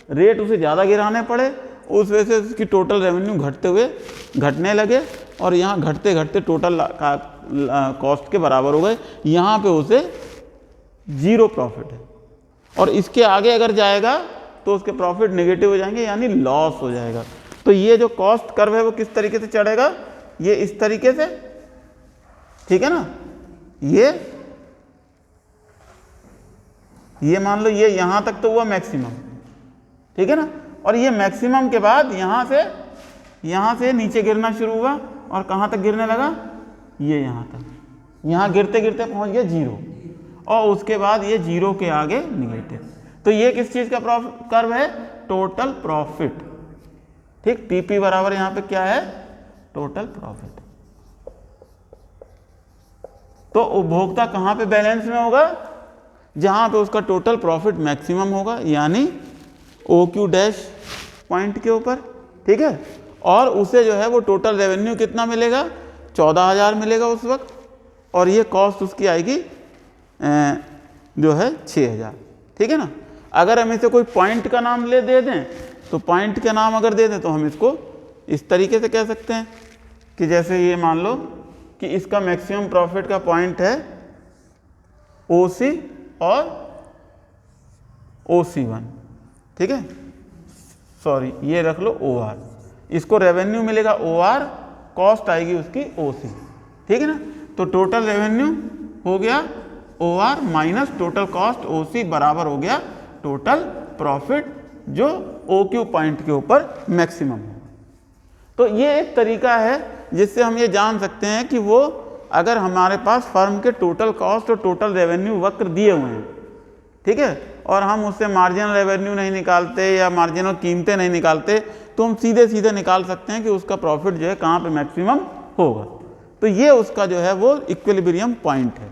Speaker 1: रेट उसे ज़्यादा गिराने पड़े, उस वजह से उसकी टोटल रेवेन्यू घटने लगे, और यहाँ घटते घटते टोटल कॉस्ट के बराबर हो गए। यहाँ पे उसे 0 प्रॉफिट है, और इसके आगे अगर जाएगा तो उसके प्रॉफिट नेगेटिव हो जाएंगे, यानी लॉस हो जाएगा। तो ये जो कॉस्ट कर्व है वो किस तरीके से चढ़ेगा, ये इस तरीके से, ठीक है ना। ये मान लो ये यहाँ तक तो हुआ मैक्सिमम, ठीक है ना। और ये मैक्सिमम के बाद यहाँ से नीचे गिरना शुरू हुआ, और कहाँ तक गिरने लगा, ये यहाँ तक, यहाँ गिरते गिरते पहुँच गया 0, और उसके बाद ये 0 के आगे निगेटिव। तो ये किस चीज़ का कर्व है, टोटल प्रॉफिट, ठीक। टीपी बराबर यहाँ पे क्या है, टोटल प्रॉफिट। तो उपभोक्ता कहाँ पे बैलेंस में होगा, जहाँ पे उसका टोटल प्रॉफिट मैक्सिमम होगा, यानी ओ क्यू डैश पॉइंट के ऊपर, ठीक है। और उसे जो है वो टोटल रेवेन्यू कितना मिलेगा, 14,000 मिलेगा उस वक्त, और ये कॉस्ट उसकी आएगी जो है 6,000, ठीक है ना। अगर हम इसे कोई पॉइंट का नाम दे दें, तो पॉइंट का नाम अगर दे दें तो हम इसको इस तरीके से कह सकते हैं कि जैसे ये मान लो कि इसका मैक्सिमम प्रॉफिट का पॉइंट है OC और OC1, ठीक है, सॉरी ये रख लो OR, इसको रेवेन्यू मिलेगा OR, कॉस्ट आएगी उसकी OC, ठीक है ना। तो टोटल रेवेन्यू हो गया OR minus total cost OC बराबर हो गया टोटल प्रॉफिट जो OQ पॉइंट के ऊपर मैक्सिमम होगा। तो ये एक तरीका है जिससे हम ये जान सकते हैं कि वो अगर हमारे पास फर्म के टोटल कॉस्ट और टोटल रेवेन्यू वक्र दिए हुए हैं, ठीक है, और हम उससे मार्जिनल रेवेन्यू नहीं निकालते या मार्जिनल कीमतें नहीं निकालते, तो हम सीधे सीधे निकाल सकते हैं कि उसका प्रॉफिट जो है कहाँ पे मैक्सिमम होगा। तो ये उसका जो है वो इक्विलिब्रियम पॉइंट है,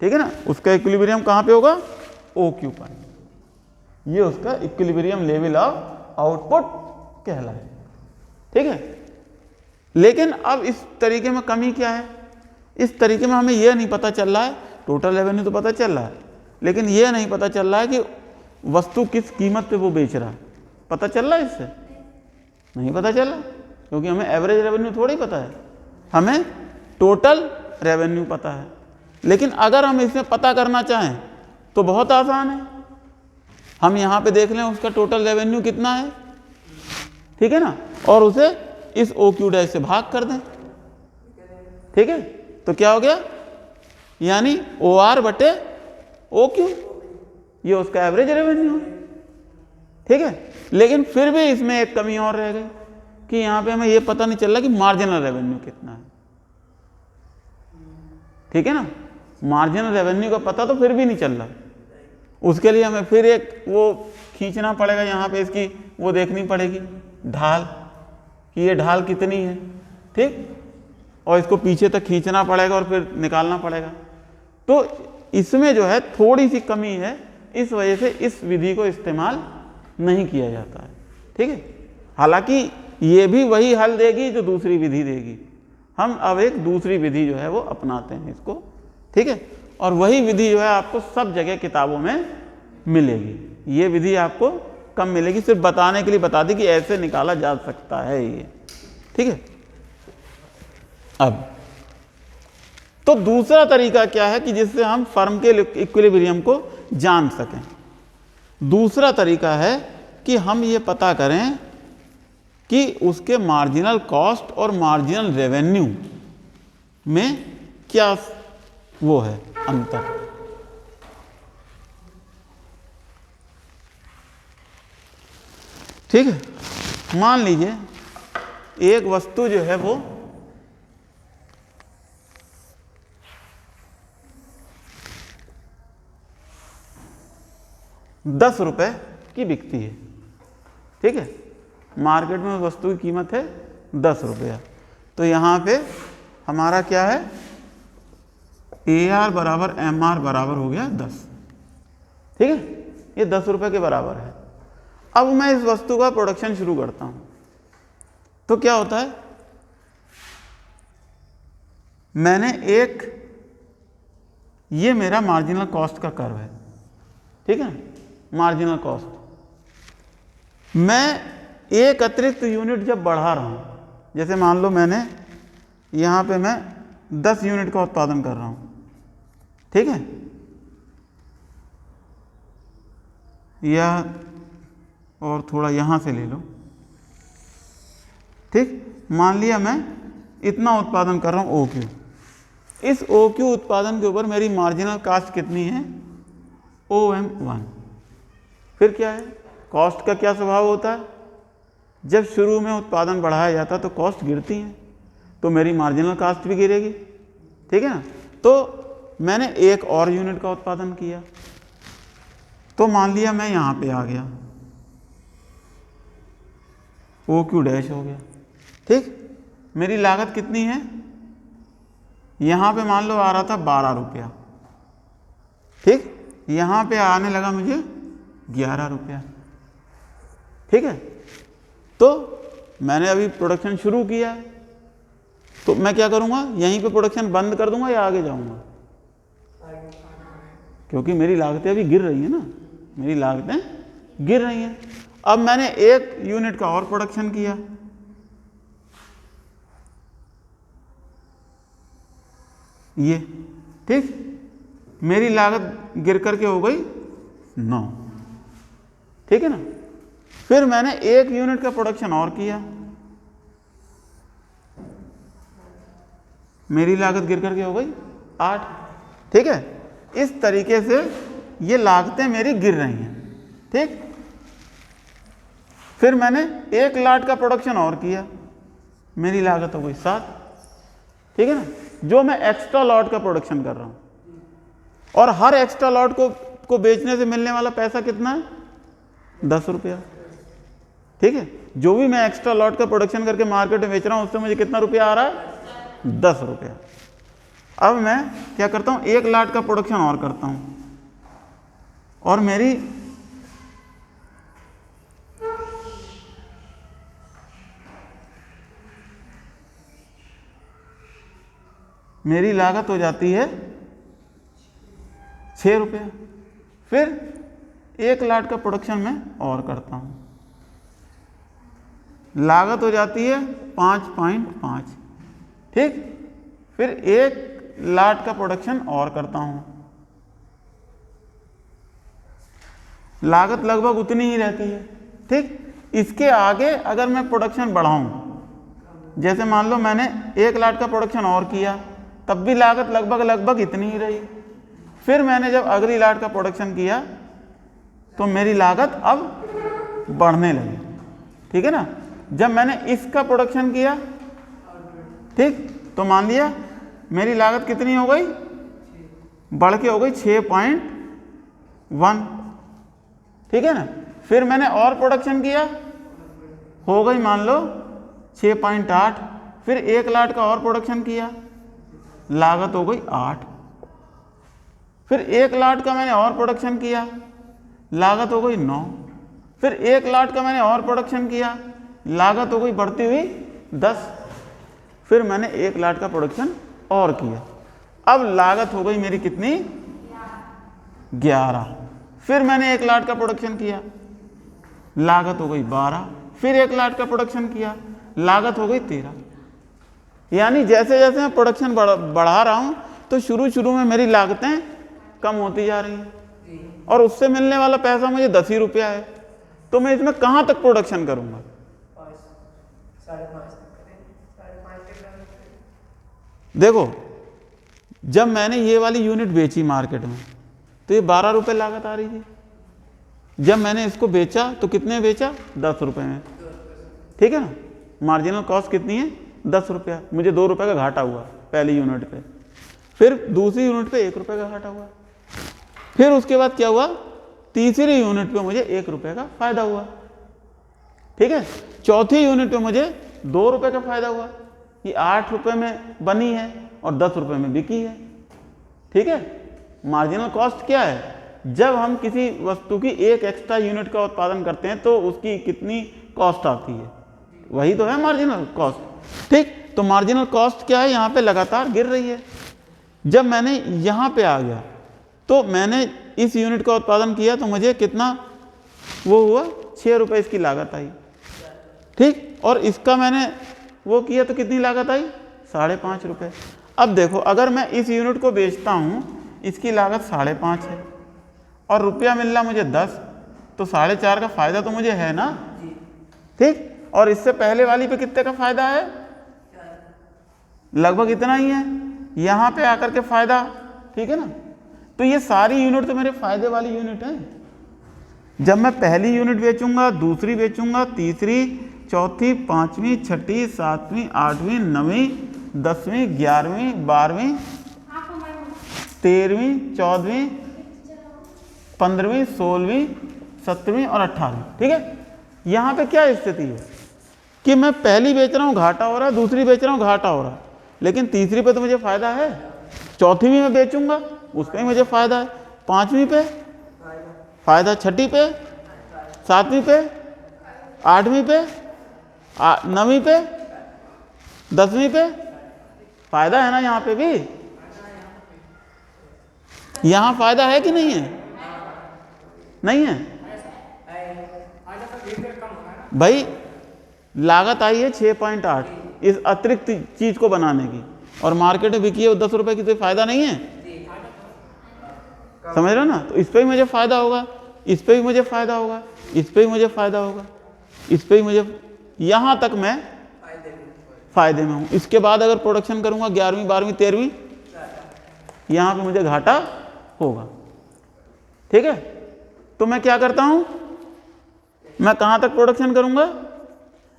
Speaker 1: ठीक है ना। उसका इक्विलिब्रियम कहाँ पे होगा, OQ पॉइंट, ये उसका इक्विलिब्रियम लेवल ऑफ आउटपुट कहलाए। ठीक है, लेकिन अब इस तरीके में कमी क्या है, इस तरीके में हमें यह नहीं पता चल रहा है, टोटल रेवेन्यू तो पता चल रहा है, लेकिन यह नहीं पता चल रहा है कि वस्तु किस कीमत पे वो बेच रहा है। पता चल रहा है इससे? नहीं पता चल रहा, क्योंकि हमें एवरेज रेवेन्यू थोड़ी पता है, हमें टोटल रेवेन्यू पता है। लेकिन अगर हम इसमें पता करना चाहें तो बहुत आसान है, हम यहाँ पे देख लें उसका टोटल रेवेन्यू कितना है, ठीक है ना, और उसे इस OQ डैश से भाग कर दें। ठीक है, तो क्या हो गया, यानी OR बटे OQ, ये उसका एवरेज रेवेन्यू है। ठीक है, लेकिन फिर भी इसमें एक कमी और रह गई कि यहाँ पे हमें ये पता नहीं चल रहा कि मार्जिनल रेवेन्यू कितना है। ठीक है ना, मार्जिनल रेवेन्यू का पता तो फिर भी नहीं चल रहा, उसके लिए हमें फिर एक वो खींचना पड़ेगा, यहाँ पे इसकी वो देखनी पड़ेगी ढाल कि ये ढाल कितनी है। ठीक, और इसको पीछे तक खींचना पड़ेगा और फिर निकालना पड़ेगा। तो इसमें जो है थोड़ी सी कमी है, इस वजह से इस विधि को इस्तेमाल नहीं किया जाता है। ठीक है, हालांकि ये भी वही हल देगी जो दूसरी विधि देगी, हम अब एक दूसरी विधि जो है वो अपनाते हैं इसको। ठीक है, और वही विधि जो है आपको सब जगह किताबों में मिलेगी, ये विधि आपको कम मिलेगी, सिर्फ बताने के लिए बता दी कि ऐसे निकाला जा सकता है ये। ठीक है, अब तो दूसरा तरीका क्या है कि जिससे हम फर्म के इक्विलिब्रियम को जान सकें। दूसरा तरीका है कि हम ये पता करें कि उसके मार्जिनल कॉस्ट और मार्जिनल रेवेन्यू में क्या वो है अंतर। ठीक है, मान लीजिए एक वस्तु जो है वो 10 रुपए की बिकती है। ठीक है, मार्केट में वस्तु की कीमत है 10 रुपया, तो यहाँ पे हमारा क्या है, AR बराबर MR बराबर हो गया 10। ठीक है, ये 10 रुपए के बराबर है। अब मैं इस वस्तु का प्रोडक्शन शुरू करता हूँ, तो क्या होता है, मैंने एक, ये मेरा मार्जिनल कॉस्ट का कर्व है। ठीक है, मार्जिनल कॉस्ट, मैं एक अतिरिक्त यूनिट जब बढ़ा रहा हूँ, जैसे मान लो मैंने यहाँ पे मैं 10 यूनिट का उत्पादन कर रहा हूँ। ठीक है, या और थोड़ा यहाँ से ले लो। ठीक, मान लिया मैं इतना उत्पादन कर रहा हूँ OQ, इस OQ उत्पादन के ऊपर मेरी मार्जिनल कॉस्ट कितनी है, OM1। फिर क्या है, कॉस्ट का क्या स्वभाव होता है, जब शुरू में उत्पादन बढ़ाया जाता है तो कॉस्ट गिरती है, तो मेरी मार्जिनल कॉस्ट भी गिरेगी। ठीक है ना, तो मैंने एक और यूनिट का उत्पादन किया, तो मान लिया मैं यहाँ पे आ गया, OQ डैश हो गया। ठीक, मेरी लागत कितनी है, यहाँ पे मान लो आ रहा था 12 रुपया। ठीक, यहाँ पे आने लगा मुझे 11 रुपया। ठीक है, तो मैंने अभी प्रोडक्शन शुरू किया है, तो मैं क्या करूँगा, यहीं पे प्रोडक्शन बंद कर दूंगा या आगे जाऊँगा, क्योंकि मेरी लागतें अभी गिर रही है ना, मेरी लागतें गिर रही हैं। अब मैंने एक यूनिट का और प्रोडक्शन किया, ये। ठीक, मेरी लागत गिर करके हो गई 9। ठीक है ना, फिर मैंने एक यूनिट का प्रोडक्शन और किया, मेरी लागत गिर करके हो गई 8। ठीक है, इस तरीके से ये लागतें मेरी गिर रही हैं। ठीक, फिर मैंने 1 लाट का प्रोडक्शन और किया, मेरी लागत हो गई 7। ठीक है ना, जो मैं एक्स्ट्रा लॉट का प्रोडक्शन कर रहा हूं, और हर एक्स्ट्रा लॉट को बेचने से मिलने वाला पैसा कितना है, 10 रुपया। ठीक है, जो भी मैं एक्स्ट्रा लॉट का प्रोडक्शन करके मार्केट में बेच रहा हूं, उससे मुझे कितना रुपया आ रहा है, 10 रुपया। अब मैं क्या करता हूं, 1 लाट का प्रोडक्शन और करता हूं, और मेरी लागत हो जाती है 6 रुपये। फिर 1 लाट का प्रोडक्शन मैं और करता हूँ, लागत हो जाती है 5.5, ठीक। फिर 1 लाट का प्रोडक्शन और करता हूँ, लागत लगभग उतनी ही रहती है, ठीक। इसके आगे अगर मैं प्रोडक्शन बढ़ाऊँ, जैसे मान लो मैंने 1 लाट का प्रोडक्शन और किया, तब भी लागत लगभग इतनी ही रही। फिर मैंने जब अगली लाट का प्रोडक्शन किया तो मेरी लागत अब बढ़ने लगी, ठीक है ना। जब मैंने इसका प्रोडक्शन किया, ठीक, तो मान लिया मेरी लागत कितनी हो गई, बढ़ के हो गई 6.1, ठीक है ना। फिर मैंने और प्रोडक्शन किया, हो गई मान लो 6.8। फिर 1 लाट का और प्रोडक्शन किया, लागत हो गई 8। फिर 1 लाट का मैंने और प्रोडक्शन किया, लागत हो गई 9। फिर 1 लाट का मैंने और प्रोडक्शन किया, लागत हो गई बढ़ती हुई 10। फिर मैंने 1 लाट का प्रोडक्शन और किया, अब लागत हो गई मेरी कितनी, 11। फिर मैंने 1 लाट का प्रोडक्शन किया, लागत हो गई 12। फिर 1 लाट का प्रोडक्शन किया, लागत हो गई 13। यानी जैसे जैसे मैं प्रोडक्शन बढ़ा रहा हूं तो शुरू में मेरी लागतें कम होती जा रही हैं, और उससे मिलने वाला पैसा मुझे 10 ही रुपया है। तो मैं इसमें कहां तक प्रोडक्शन करूंगा,
Speaker 2: 5.5।
Speaker 1: देखो जब मैंने ये वाली यूनिट बेची मार्केट में तो ये 12 रुपये लागत आ रही थी। जब मैंने इसको बेचा तो कितने बेचा, 10 रुपये में, ठीक है ना। मार्जिनल कॉस्ट कितनी है, 10 रुपया। मुझे 2 रुपये का घाटा हुआ पहली यूनिट पे, फिर दूसरी यूनिट पे 1 रुपये का घाटा हुआ, फिर उसके बाद क्या हुआ, तीसरी यूनिट पे मुझे 1 रुपये का फायदा हुआ, ठीक है। चौथी यूनिट पे मुझे 2 रुपये का फायदा हुआ। ये 8 रुपये में बनी है और 10 रुपये में बिकी है, ठीक है। मार्जिनल कॉस्ट क्या है, जब हम किसी वस्तु की 1 एक्स्ट्रा यूनिट का उत्पादन करते हैं तो उसकी कितनी कॉस्ट आती है, वही तो है मार्जिनल कॉस्ट, ठीक। तो मार्जिनल कॉस्ट क्या है, यहाँ पे लगातार गिर रही है। जब मैंने यहाँ पे आ गया तो मैंने इस यूनिट का उत्पादन किया तो मुझे कितना वो हुआ, 6 रुपये इसकी लागत आई, ठीक। और इसका मैंने वो किया तो कितनी लागत आई, 5.5 रुपये। अब देखो अगर मैं इस यूनिट को बेचता हूँ, इसकी लागत 5.5 है और रुपया मिल रहा मुझे 10, तो 4.5 का फायदा तो मुझे है ना, ठीक। और इससे पहले वाली पे कितने का फायदा है, लगभग इतना ही है, यहाँ पे आकर के फायदा, ठीक है ना। तो ये सारी यूनिट तो मेरे फायदे वाली यूनिट है। जब मैं पहली यूनिट बेचूंगा, दूसरी बेचूंगा, तीसरी, चौथी, 5वीं, 6ठी, 7वीं, 8वीं, 9वीं, 10वीं, 11वीं, 12वीं, 13वीं, 14वीं, 15वीं, 16वीं, 17वीं और 18वीं, ठीक है। यहाँ पे क्या स्थिति है कि मैं पहली बेच रहा हूँ घाटा हो रहा है, दूसरी बेच रहा हूँ घाटा हो रहा है, लेकिन तीसरी पे तो मुझे फायदा है। चौथी भी मैं बेचूंगा उसका ही मुझे फायदा है, 5वीं पे फायदा, 6ठी पे, 7वीं पे, 8वीं पे, 9वीं पे, 10वीं पे फायदा है ना। यहाँ पे भी यहाँ फायदा है कि नहीं है, नहीं है भाई। लागत आई है 6.8 इस अतिरिक्त चीज को बनाने की, और मार्केट में बिकी है 10 रुपए की, तो फायदा नहीं है, समझ रहे हो ना। तो इस पे ही मुझे फायदा होगा, इस पे भी मुझे फायदा होगा, इस पे भी मुझे फायदा होगा, इस पे ही मुझे, यहां तक मैं फायदे में हूं। इसके बाद अगर प्रोडक्शन करूंगा 11वीं, 12वीं, 13वीं, यहां पे मुझे घाटा होगा, ठीक है। तो मैं क्या करता हूं, मैं कहां तक प्रोडक्शन करूंगा,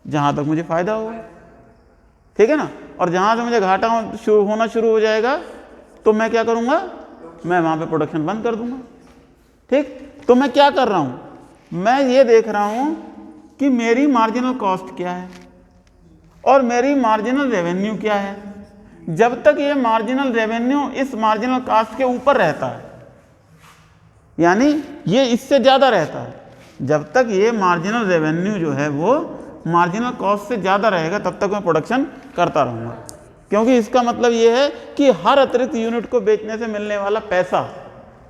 Speaker 1: जहां तक मुझे फायदा होगा, ठीक है ना। और जहां से मुझे घाटा होना शुरू हो जाएगा तो मैं क्या करूंगा, मैं वहां पे प्रोडक्शन बंद कर दूंगा, ठीक। तो मैं क्या कर रहा हूं, मैं ये देख रहा हूं कि मेरी मार्जिनल कॉस्ट क्या है और मेरी मार्जिनल रेवेन्यू क्या है। जब तक ये मार्जिनल रेवेन्यू इस मार्जिनल कॉस्ट के ऊपर रहता है यानी ये इससे ज़्यादा रहता है। जब तक ये मार्जिनल रेवेन्यू जो है वो मार्जिनल कॉस्ट से ज़्यादा रहेगा तब तक मैं प्रोडक्शन करता रहूँगा, क्योंकि इसका मतलब ये है कि हर अतिरिक्त यूनिट को बेचने से मिलने वाला पैसा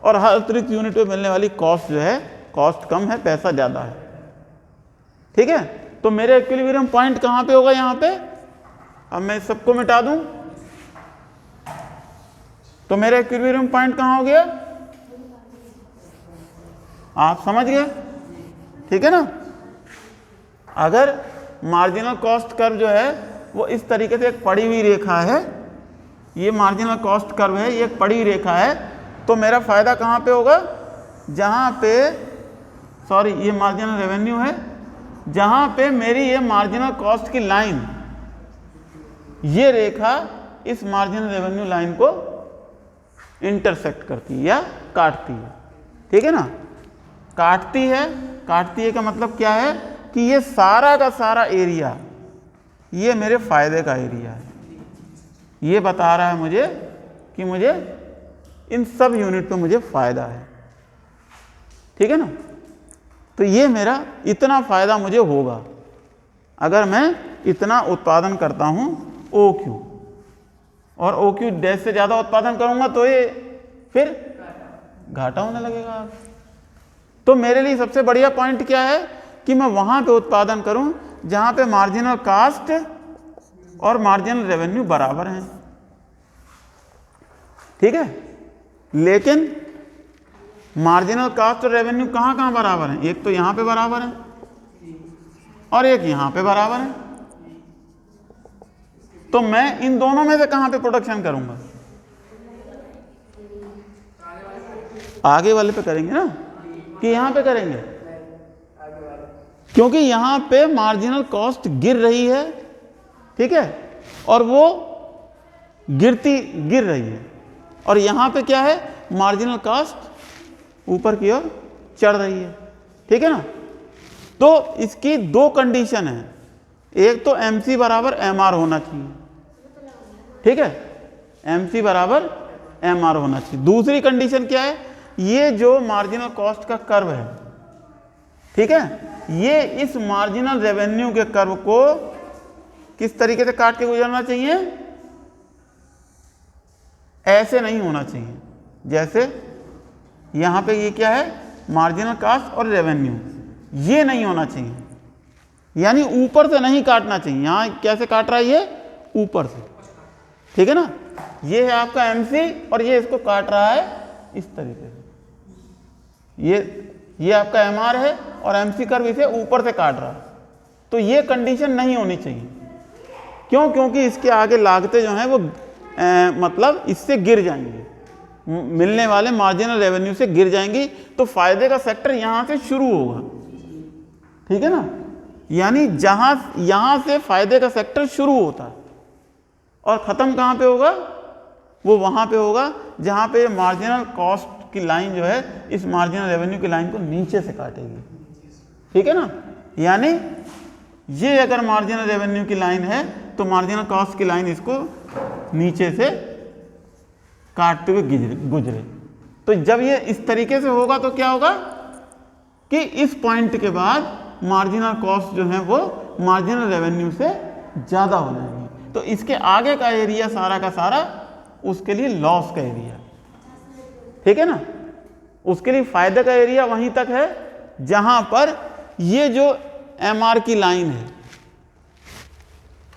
Speaker 1: और हर अतिरिक्त यूनिट पे मिलने वाली कॉस्ट जो है, कॉस्ट कम है, पैसा ज़्यादा है। ठीक है, तो मेरे इक्विलिब्रियम पॉइंट कहाँ पे होगा? यहाँ पे। अब मैं सबको मिटा दूं तो मेरा इक्विलिब्रियम पॉइंट कहाँ हो गया? आप समझ गए? ठीक है ना। अगर मार्जिनल कॉस्ट कर्व जो है वो इस तरीके से एक पड़ी हुई रेखा है, ये मार्जिनल कॉस्ट कर्व है, ये एक पड़ी हुई रेखा है, तो मेरा फायदा कहाँ पे होगा? जहाँ पे, सॉरी ये मार्जिनल रेवेन्यू है, जहाँ पे मेरी ये मार्जिनल कॉस्ट की लाइन, ये रेखा इस मार्जिनल रेवेन्यू लाइन को इंटरसेक्ट करती है या काटती है। ठीक है ना। काटती है, काटती है का मतलब क्या है कि ये सारा का सारा एरिया ये मेरे फायदे का एरिया है। ये बता रहा है मुझे कि मुझे इन सब यूनिट पे मुझे फायदा है। ठीक है ना। तो ये मेरा इतना फायदा मुझे होगा अगर मैं इतना उत्पादन करता हूं OQ, और OQ डैश से ज़्यादा उत्पादन करूंगा तो ये फिर घाटा होने लगेगा। तो मेरे लिए सबसे बढ़िया पॉइंट क्या है कि मैं वहां पे उत्पादन करूं जहां पे मार्जिनल कॉस्ट और मार्जिनल रेवेन्यू बराबर हैं। ठीक है, लेकिन मार्जिनल कॉस्ट और रेवेन्यू कहां कहां बराबर हैं? एक तो यहां पे बराबर है और एक यहां पे बराबर है। तो मैं इन दोनों में से कहां पे प्रोडक्शन करूंगा? आगे वाले पे करेंगे ना, कि यहां पे करेंगे? क्योंकि यहां पे मार्जिनल कॉस्ट गिर रही है, ठीक है, और वो गिर रही है, और यहां पे क्या है? मार्जिनल कॉस्ट ऊपर की ओर चढ़ रही है। ठीक है ना। तो इसकी दो कंडीशन है, एक तो MC बराबर MR होना चाहिए। ठीक है, MC बराबर MR होना चाहिए। दूसरी कंडीशन क्या है? ये जो मार्जिनल कॉस्ट का कर्व है, ठीक है, ये इस मार्जिनल रेवेन्यू के कर्व को किस तरीके से काट के गुजरना चाहिए? ऐसे नहीं होना चाहिए। जैसे यहां पे ये क्या है? मार्जिनल कॉस्ट और रेवेन्यू, ये नहीं होना चाहिए, यानी ऊपर से नहीं काटना चाहिए। यहां कैसे काट रहा है? ये ऊपर से। ठीक है ना। ये है आपका MC और ये इसको काट रहा है इस तरीके से। ये आपका MR है और MC कर्व इसे ऊपर से काट रहा है। तो ये कंडीशन नहीं होनी चाहिए। क्यों? क्योंकि इसके आगे लागतें जो हैं वो मतलब इससे गिर जाएंगी, मिलने वाले मार्जिनल रेवेन्यू से गिर जाएंगी। तो फायदे का सेक्टर यहां से शुरू होगा। ठीक है ना। यानी यहां से फायदे का सेक्टर शुरू होता है और खत्म कहां पे होगा? वो वहां पे होगा जहां पे मार्जिनल कॉस्ट की लाइन जो है इस मार्जिनल रेवेन्यू की लाइन को नीचे से काटेगी। ठीक है ना। यानी ये अगर मार्जिनल रेवेन्यू की लाइन है तो मार्जिनल कॉस्ट की लाइन इसको नीचे से काटते हुए गुजरे। तो जब ये इस तरीके से होगा तो क्या होगा कि इस पॉइंट के बाद मार्जिनल कॉस्ट जो है वो मार्जिनल रेवेन्यू से ज़्यादा हो जाएगी। तो इसके आगे का एरिया सारा का सारा उसके लिए लॉस का एरिया। ठीक है ना। उसके लिए फायदे का एरिया वहीं तक है जहां पर ये जो MR की लाइन है,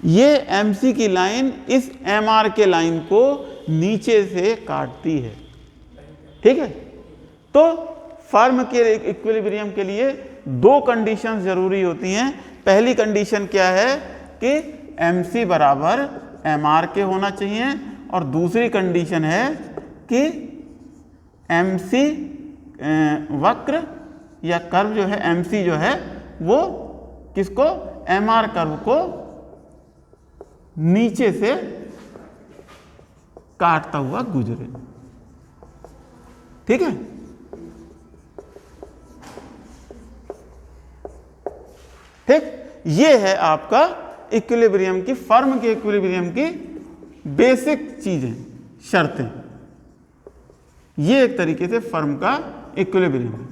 Speaker 1: ये MC की लाइन इस MR के लाइन को नीचे से काटती है। ठीक है। तो फर्म के इक्विलिब्रियम के लिए दो कंडीशंस जरूरी होती हैं। पहली कंडीशन क्या है कि MC बराबर MR के होना चाहिए, और दूसरी कंडीशन है कि MC वक्र या कर्व जो है MC जो है वो किसको? MR कर्व को नीचे से काटता हुआ गुजरे। ठीक है। ठीक, ये है आपका इक्विलिब्रियम की, फर्म के इक्विलिब्रियम की बेसिक चीजें, शर्तें। ये एक तरीके से फर्म का इक्विलिब्रियम,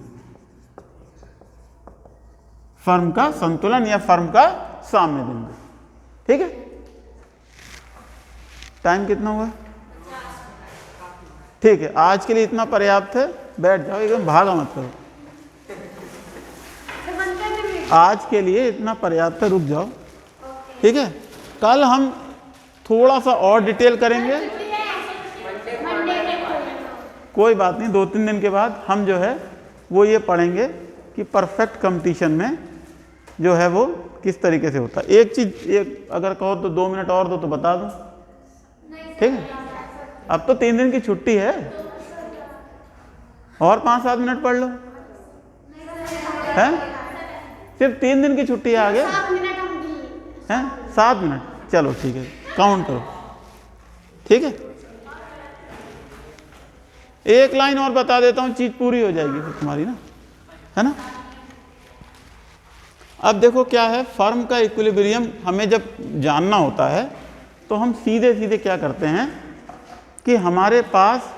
Speaker 1: फर्म का संतुलन या फर्म का साम्य बिंदु। ठीक है, टाइम कितना हुआ? ठीक है, आज के लिए इतना पर्याप्त है, बैठ जाओ, एकदम भागा मत करो। आज के लिए इतना पर्याप्त है, रुक जाओ। ठीक है, कल हम थोड़ा सा और डिटेल करेंगे। कोई बात नहीं, 2-3 दिन के बाद हम जो है वो ये पढ़ेंगे कि परफेक्ट कंपटीशन में जो है वो किस तरीके से होता है। एक चीज़, एक अगर कहो तो 2 मिनट और दो तो बता दूं। ठीक है, अब तो 3 दिन की छुट्टी है, और 5-7 मिनट पढ़ लो। है सिर्फ 3 दिन की छुट्टी है, आगे हैं 7 मिनट, चलो ठीक है, काउंट करो। ठीक है, एक लाइन और बता देता हूं, चीज पूरी हो जाएगी फिर तुम्हारी ना, है ना। अब देखो क्या है, फर्म का इक्विलिब्रियम हमें जब जानना होता है तो हम सीधे सीधे क्या करते हैं कि हमारे पास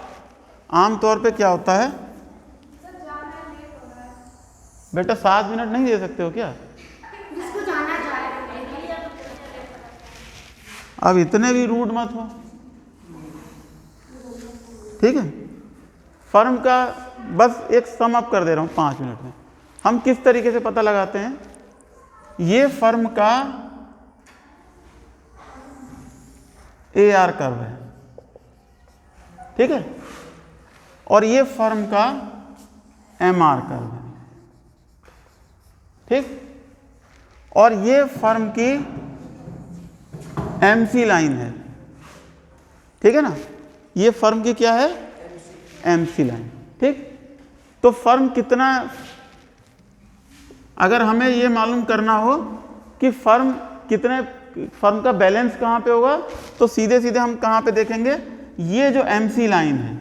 Speaker 1: आमतौर पे क्या होता है, बेटा 7 मिनट नहीं दे सकते हो क्या? अब इतने भी रूड मत हो। ठीक है, फर्म का बस एक सम अप कर दे रहा हूं 5 मिनट में। हम किस तरीके से पता लगाते हैं, ये फर्म का AR कर्व है, ठीक है, और ये फर्म का MR कर्व है, ठीक, और ये फर्म की MC लाइन है। ठीक है ना, ये फर्म की क्या है, MC लाइन। ठीक, तो फर्म कितना, अगर हमें ये मालूम करना हो कि फर्म कितने, फर्म का बैलेंस कहाँ पे होगा, तो सीधे सीधे हम कहाँ पे देखेंगे, ये जो MC लाइन है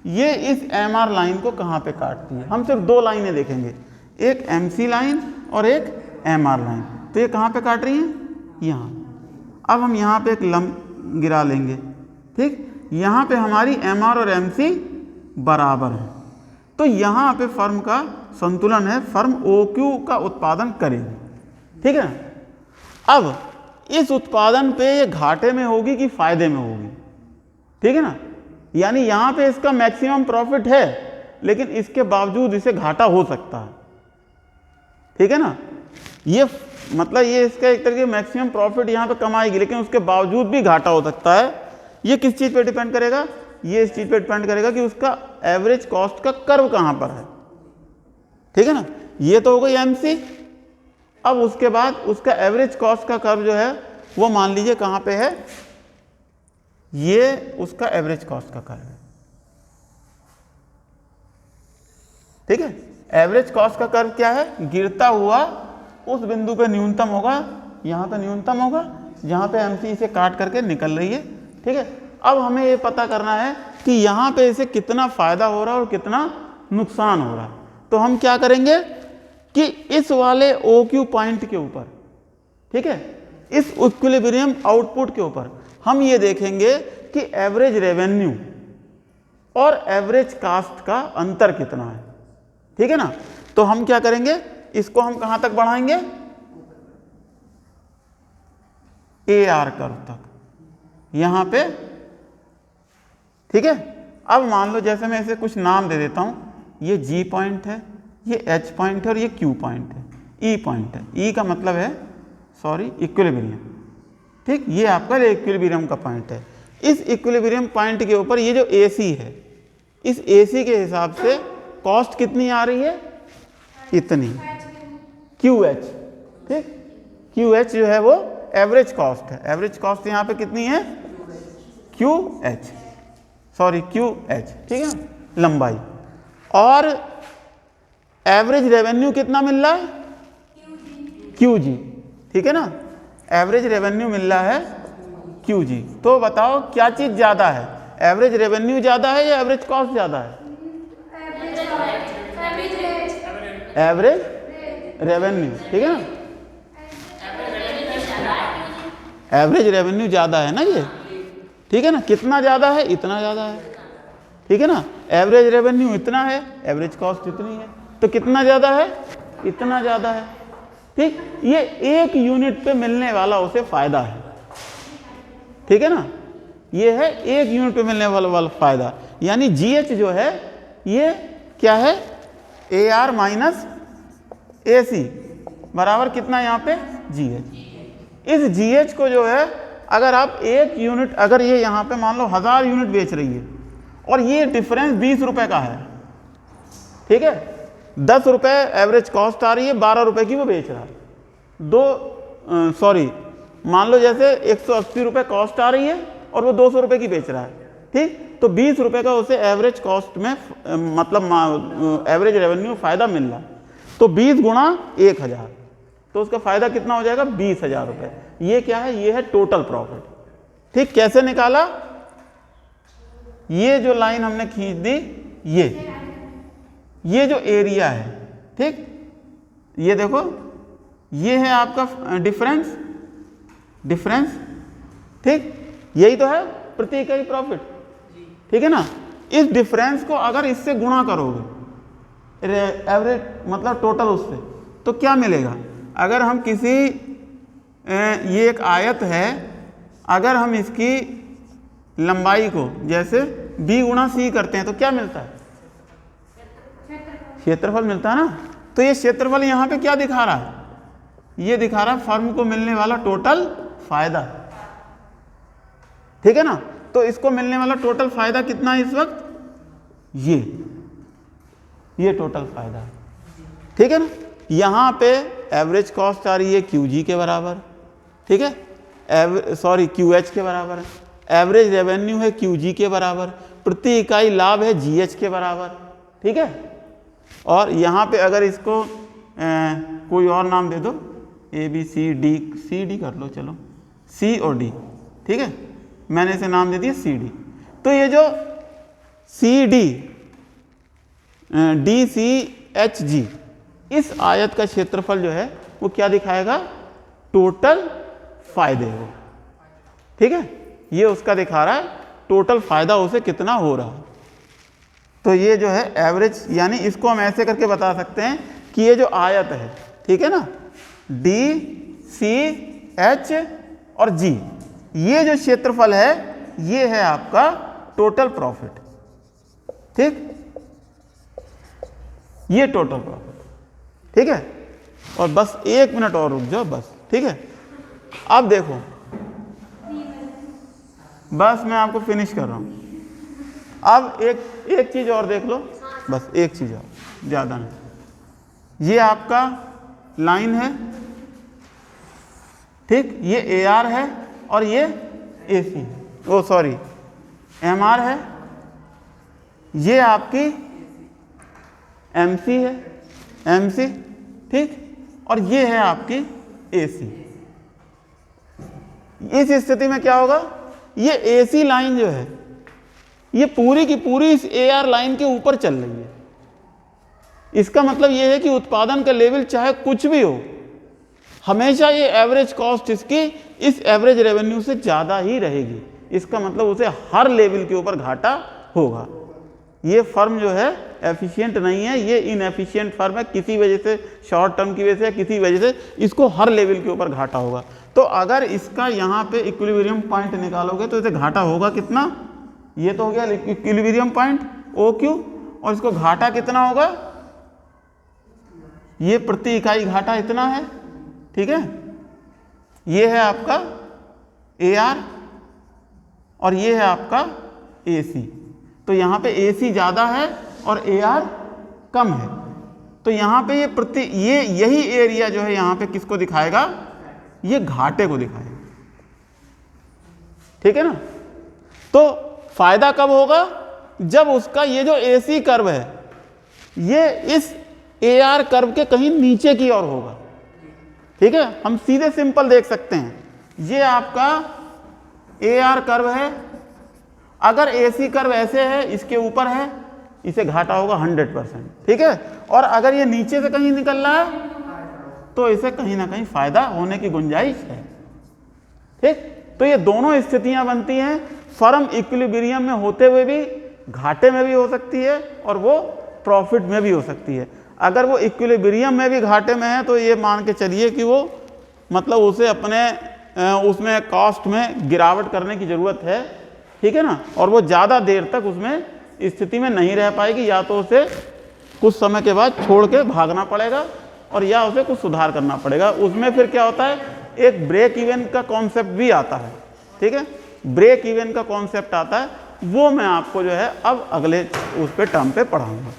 Speaker 1: ये इस MR लाइन को कहाँ पे काटती है। हम सिर्फ 2 लाइनें देखेंगे, एक MC लाइन और एक MR लाइन। तो ये कहाँ पे काट रही है, यहाँ। अब हम यहाँ पे एक लंब गिरा लेंगे। ठीक, यहाँ पे हमारी MR और MC बराबर है, तो यहाँ पे फर्म का संतुलन है, फर्म OQ का उत्पादन करेगी। ठीक है ना। अब इस उत्पादन पे ये घाटे में होगी कि फायदे में होगी, ठीक है ना, यानी यहाँ पे इसका मैक्सिमम प्रॉफिट है, लेकिन इसके बावजूद इसे घाटा हो सकता है। ठीक है ना, ये मतलब ये इसका एक तरीके मैक्सिमम प्रॉफिट यहाँ पे कमाएगी, लेकिन उसके बावजूद भी घाटा हो सकता है। ये किस चीज़ पे डिपेंड करेगा, ये इस चीज़ पे डिपेंड करेगा कि उसका एवरेज कॉस्ट का कर्व कहाँ पर है। ठीक है ना, ये तो हो गई MC। अब उसके बाद उसका एवरेज कॉस्ट का कर्व जो है वो मान लीजिए कहाँ पे है, ये उसका एवरेज कॉस्ट का कर्व है। ठीक है, एवरेज कॉस्ट का कर्व क्या है, गिरता हुआ उस बिंदु पे न्यूनतम होगा, यहाँ पे न्यूनतम होगा, जहाँ पे MC इसे काट करके निकल रही है। ठीक है, अब हमें ये पता करना है कि यहाँ पे इसे कितना फायदा हो रहा है और कितना नुकसान हो रहा है। तो हम क्या करेंगे कि इस वाले OQ पॉइंट के ऊपर, ठीक है, इस इक्विलिब्रियम आउटपुट के ऊपर हम ये देखेंगे कि एवरेज रेवेन्यू और एवरेज कास्ट का अंतर कितना है। ठीक है ना, तो हम क्या करेंगे, इसको हम कहां तक बढ़ाएंगे, AR कर्व तक, यहां पे। ठीक है, अब मान लो जैसे मैं इसे कुछ नाम दे देता हूं, ये G पॉइंट है, ये H पॉइंट है और ये Q पॉइंट है, E पॉइंट है। E का मतलब है इक्विलिब्रियम। ठीक, ये आपका इक्विलिब्रियम का पॉइंट है। इस इक्विलिब्रियम पॉइंट के ऊपर ये जो AC है, इस AC के हिसाब से कॉस्ट कितनी आ रही है, इतनी, QH। ठीक, QH जो है वो एवरेज कॉस्ट है। एवरेज कॉस्ट यहाँ पे कितनी है, QH। ठीक है, लंबाई। और एवरेज रेवेन्यू कितना मिल रहा है, QG। ठीक है ना, एवरेज रेवेन्यू मिल रहा है QG। तो बताओ क्या चीज ज्यादा है, एवरेज रेवेन्यू ज्यादा है या एवरेज कॉस्ट ज्यादा है, एवरेज रेवेन्यू। ठीक है ना, एवरेज रेवेन्यू ज्यादा है ना ये। ठीक है ना, कितना ज्यादा है, इतना ज्यादा है। ठीक है ना, एवरेज रेवेन्यू इतना है, एवरेज कॉस्ट इतनी है, तो कितना ज़्यादा है, इतना ज़्यादा है। ठीक, ये एक यूनिट पे मिलने वाला उसे फायदा है। ठीक है ना, ये है एक यूनिट पे मिलने वाला फायदा, यानी जीएच जो है ये क्या है, AR माइनस AC बराबर कितना यहाँ पे जीएच। इस जीएच को जो है अगर आप एक यूनिट, अगर ये यहाँ पे मान लो 1000 यूनिट बेच रही है और ये डिफरेंस 20 रुपए का है, ठीक है, 10 रुपए एवरेज कॉस्ट आ रही है, 12 रुपए की वो बेच रहा है, मान लो जैसे 180 रुपए कॉस्ट आ रही है और वो 200 रुपए की बेच रहा है, ठीक, तो 20 रुपए का उसे एवरेज कॉस्ट में मतलब एवरेज रेवेन्यू फायदा मिल रहा है, तो 20 गुणा 1000, तो उसका फायदा कितना हो जाएगा, 20,000 रुपए। ये क्या है, ये है टोटल प्रॉफिट। ठीक, कैसे निकाला, ये जो लाइन हमने खींच दी, ये जो एरिया है, ठीक, ये देखो, ये है आपका डिफरेंस, ठीक, यही तो है प्रति इकाई प्रॉफिट। ठीक है ना, इस डिफरेंस को अगर इससे गुणा करोगे एवरेज मतलब टोटल उससे, तो क्या मिलेगा, अगर हम किसी ये एक आयत है, अगर हम इसकी लंबाई को जैसे b गुणा c करते हैं तो क्या मिलता है, क्षेत्रफल मिलता है ना। तो ये क्षेत्रफल यहाँ पे क्या दिखा रहा है, ये दिखा रहा है फर्म को मिलने वाला टोटल फायदा। ठीक है ना, तो इसको मिलने वाला टोटल फायदा कितना है इस वक्त, ये टोटल फायदा है। ठीक है ना, यहाँ पे एवरेज कॉस्ट आ रही है QG के बराबर, ठीक है, QH के बराबर है, एवरेज रेवेन्यू है QG के बराबर, प्रति इकाई लाभ है GH के बराबर। ठीक है, और यहाँ पे अगर इसको कोई और नाम दे दो, ABCD कर लो, चलो C और D, ठीक है, मैंने इसे नाम दे दिया CD। तो ये जो CD DCHG इस आयत का क्षेत्रफल जो है वो क्या दिखाएगा, टोटल फायदे हो। ठीक है, ये उसका दिखा रहा है टोटल फायदा उसे कितना हो रहा है। तो ये जो है एवरेज, यानी इसको हम ऐसे करके बता सकते हैं कि ये जो आयत है, ठीक है ना, D C H और G, ये जो क्षेत्रफल है ये है आपका टोटल प्रॉफिट। ठीक, ये टोटल प्रॉफिट। ठीक है, और बस 1 मिनट और रुक जाओ बस। ठीक है, अब देखो, बस मैं आपको फिनिश कर रहा हूं। अब एक चीज और देख लो, बस एक चीज और, ज्यादा नहीं। ये आपका लाइन है, ठीक, ये AR है और ये AC है, MR है, ये आपकी MC है, MC, ठीक, और ये है आपकी AC। इस स्थिति में क्या होगा, ये AC लाइन जो है ये पूरी की पूरी इस AR लाइन के ऊपर चल रही है। इसका मतलब ये है कि उत्पादन का लेवल चाहे कुछ भी हो, हमेशा ये एवरेज कॉस्ट इसकी इस एवरेज रेवेन्यू से ज़्यादा ही रहेगी। इसका मतलब उसे हर लेवल के ऊपर घाटा होगा। ये फर्म जो है एफिशिएंट नहीं है, ये इनएफिशिएंट फर्म है, किसी वजह से, शॉर्ट टर्म की वजह से, किसी वजह से इसको हर लेवल के ऊपर घाटा होगा। तो अगर इसका यहाँ पे इक्विलिब्रियम पॉइंट निकालोगे तो इसे घाटा होगा कितना, ये तो हो गया इक्विलिब्रियम पॉइंट OQ, और इसको घाटा कितना होगा, ये प्रति इकाई घाटा इतना है। ठीक है, ये है आपका AR और ये है आपका AC। तो यहाँ पे AC ज़्यादा है और AR कम है, तो यहाँ पे ये यही एरिया जो है यहाँ पे किसको दिखाएगा, ये घाटे को दिखाएगा। ठीक है ना, तो फायदा कब होगा, जब उसका ये जो AC कर्व है ये इस AR कर्व के कहीं नीचे की ओर होगा। ठीक है, हम सीधे सिंपल देख सकते हैं, ये आपका AR कर्व है, अगर AC कर्व ऐसे है, इसके ऊपर है, इसे घाटा होगा 100%। ठीक है, और अगर ये नीचे से कहीं निकल रहा है तो इसे कहीं ना कहीं फायदा होने की गुंजाइश है। ठीक, तो ये दोनों स्थितियां बनती हैं, फर्म इक्विलिब्रियम में होते हुए भी घाटे में भी हो सकती है और वो प्रॉफिट में भी हो सकती है। अगर वो इक्विलिब्रियम में भी घाटे में है तो ये मान के चलिए कि वो मतलब उसे अपने उसमें कॉस्ट में गिरावट करने की ज़रूरत है, ठीक है ना, और वो ज़्यादा देर तक उसमें स्थिति में नहीं रह पाएगी, या तो उसे कुछ समय के बाद छोड़ के भागना पड़ेगा और या उसे कुछ सुधार करना पड़ेगा। उसमें फिर क्या होता है, एक ब्रेक इवन का कॉन्सेप्ट भी आता है, ठीक है, ब्रेक इवन का कॉन्सेप्ट आता है, वो मैं आपको जो है अब अगले उस पे टर्म पे पढ़ाऊँगा।